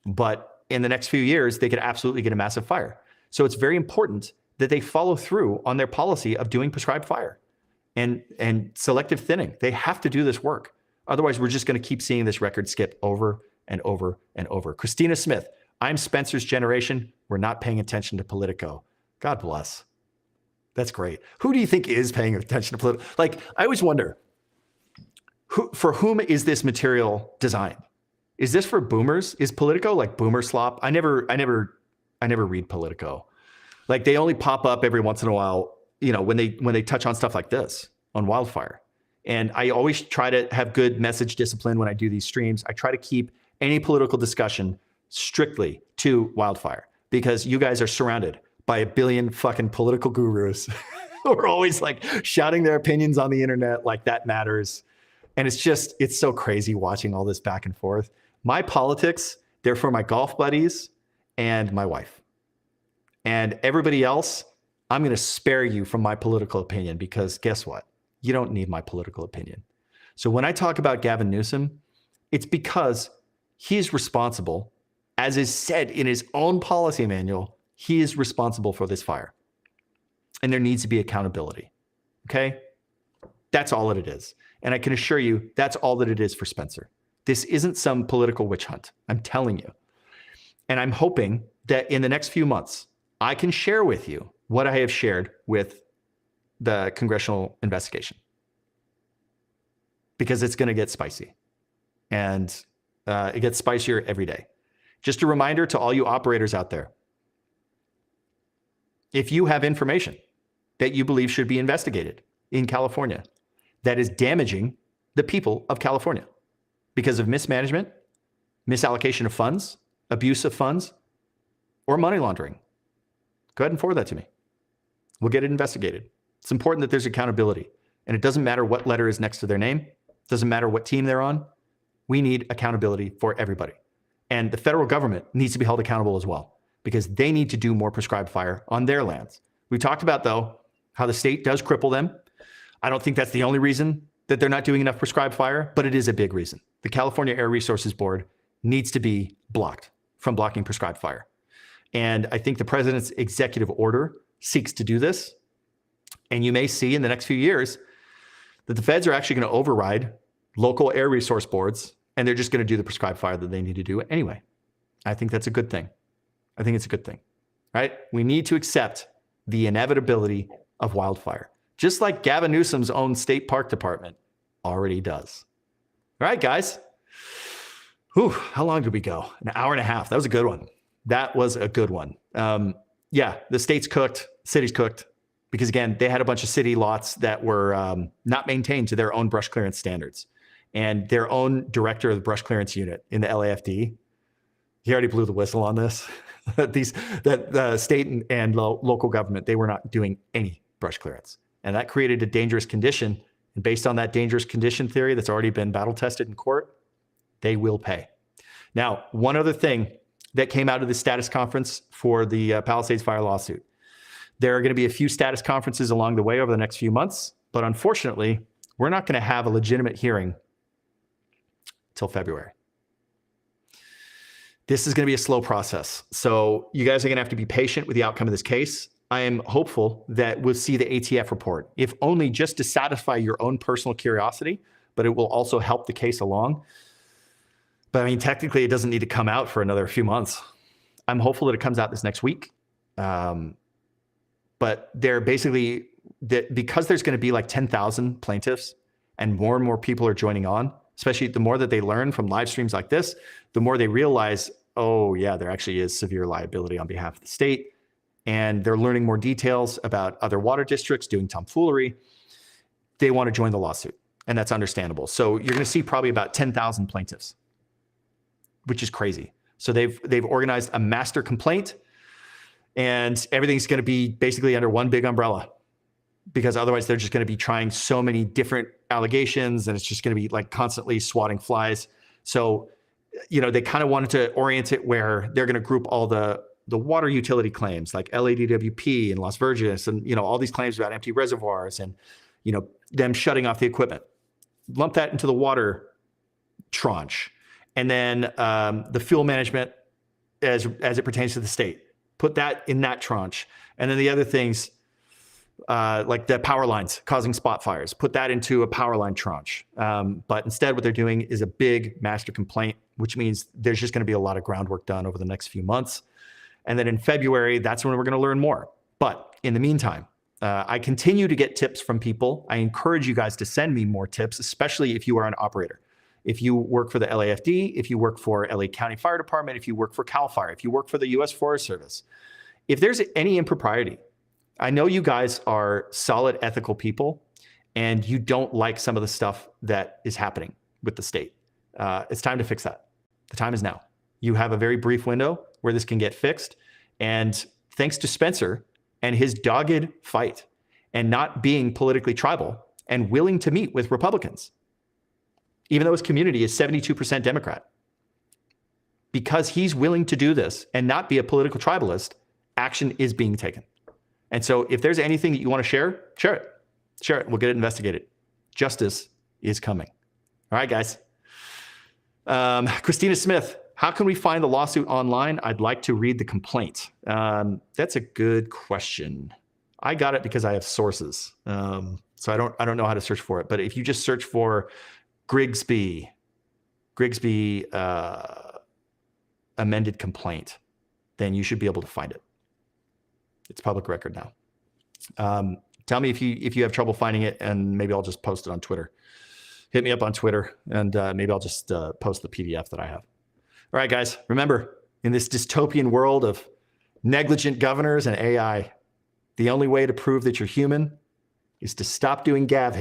but in the next few years, they could absolutely get a massive fire. So it's very important that they follow through on their policy of doing prescribed fire and selective thinning. They have to do this work. Otherwise, we're just going to keep seeing this record skip over and over and over. Christina Smith, I'm Spencer's generation. We're not paying attention to Politico. God bless. That's great. Who do you think is paying attention to Politico? Like, I always wonder, for whom is this material designed? Is this for boomers? Is Politico like boomer slop? I never read Politico. Like, they only pop up every once in a while, when they touch on stuff like this, on wildfire. And I always try to have good message discipline when I do these streams. I try to keep any political discussion strictly to wildfire, because you guys are surrounded by a billion fucking political gurus who are always like shouting their opinions on the internet like that matters. And it's so crazy watching all this back and forth. My politics, they're for my golf buddies and my wife. And everybody else, I'm going to spare you from my political opinion, because guess what? You don't need my political opinion. So when I talk about Gavin Newsom, it's because he's responsible, as is said in his own policy manual, he is responsible for this fire. And there needs to be accountability. Okay? That's all that it is. And I can assure you, that's all that it is for Spencer. This isn't some political witch hunt. I'm telling you. And I'm hoping that in the next few months, I can share with you what I have shared with the congressional investigation, because it's going to get spicy, and it gets spicier every day. Just a reminder to all you operators out there, if you have information that you believe should be investigated in California that is damaging the people of California because of mismanagement, misallocation of funds, abuse of funds, or money laundering, go ahead and forward that to me. We'll get it investigated. It's important that there's accountability, and it doesn't matter what letter is next to their name. It doesn't matter what team they're on. We need accountability for everybody. And the federal government needs to be held accountable as well, because they need to do more prescribed fire on their lands. We talked about, though, how the state does cripple them. I don't think that's the only reason that they're not doing enough prescribed fire, but it is a big reason. The California Air Resources Board needs to be blocked from blocking prescribed fire. And I think the president's executive order seeks to do this. And you may see in the next few years that the feds are actually going to override local air resource boards, and they're just going to do the prescribed fire that they need to do anyway. I think that's a good thing. I think it's a good thing, right? We need to accept the inevitability of wildfire, just like Gavin Newsom's own state park department already does. All right, guys. Whew, how long did we go? An hour and a half. That was a good one. That was a good one. Yeah, the state's cooked, city's cooked, because again, they had a bunch of city lots that were not maintained to their own brush clearance standards. And their own director of the brush clearance unit in the LAFD, he already blew the whistle on this. The state and local government, they were not doing any brush clearance. And that created a dangerous condition. And based on that dangerous condition theory that's already been battle tested in court, they will pay. Now, one other thing that came out of the status conference for the Palisades fire lawsuit. There are going to be a few status conferences along the way over the next few months, but unfortunately, we're not going to have a legitimate hearing till February. This is going to be a slow process. So you guys are going to have to be patient with the outcome of this case. I am hopeful that we'll see the ATF report, if only just to satisfy your own personal curiosity, but it will also help the case along. But I mean, technically, it doesn't need to come out for another few months. I'm hopeful that it comes out this next week. But they're basically, because there's going to be like 10,000 plaintiffs and more people are joining on, especially the more that they learn from live streams like this, the more they realize, oh yeah, there actually is severe liability on behalf of the state. And they're learning more details about other water districts doing tomfoolery. They want to join the lawsuit, and that's understandable. So you're going to see probably about 10,000 plaintiffs, which is crazy. So they've organized a master complaint, and everything's going to be basically under one big umbrella, because otherwise they're just going to be trying so many different allegations, and it's just going to be like constantly swatting flies. So, you know, they kind of wanted to orient it where they're going to group all the water utility claims like LADWP and Las Virgenes, and, you know, all these claims about empty reservoirs and, you know, them shutting off the equipment, lump that into the water tranche. And then the fuel management as it pertains to the state, put that in that tranche. And then the other things, like the power lines causing spot fires, put that into a power line tranche. But instead, what they're doing is a big master complaint, which means there's just going to be a lot of groundwork done over the next few months. And then in February, that's when we're going to learn more. But in the meantime, I continue to get tips from people. I encourage you guys to send me more tips, especially if you are an operator. If you work for the LAFD, if you work for LA County Fire Department, if you work for CAL FIRE, if you work for the U.S. Forest Service, if there's any impropriety, I know you guys are solid, ethical people, and you don't like some of the stuff that is happening with the state. It's time to fix that. The time is now. You have a very brief window where this can get fixed. And thanks to Spencer and his dogged fight and not being politically tribal and willing to meet with Republicans, even though his community is 72% Democrat, because he's willing to do this and not be a political tribalist, action is being taken. And so if there's anything that you want to share, share it. Share it. We'll get it investigated. Justice is coming. All right, guys. Christina Smith, how can we find the lawsuit online? I'd like to read the complaint. That's a good question. I got it because I have sources. So I don't know how to search for it. But if you just search for Grigsby amended complaint, then you should be able to find it. It's public record now. Tell me if you have trouble finding it, and maybe I'll just post it on Twitter. Hit me up on Twitter, and maybe I'll just post the PDF that I have. All right, guys, remember, in this dystopian world of negligent governors and AI, the only way to prove that you're human is to stop doing Gav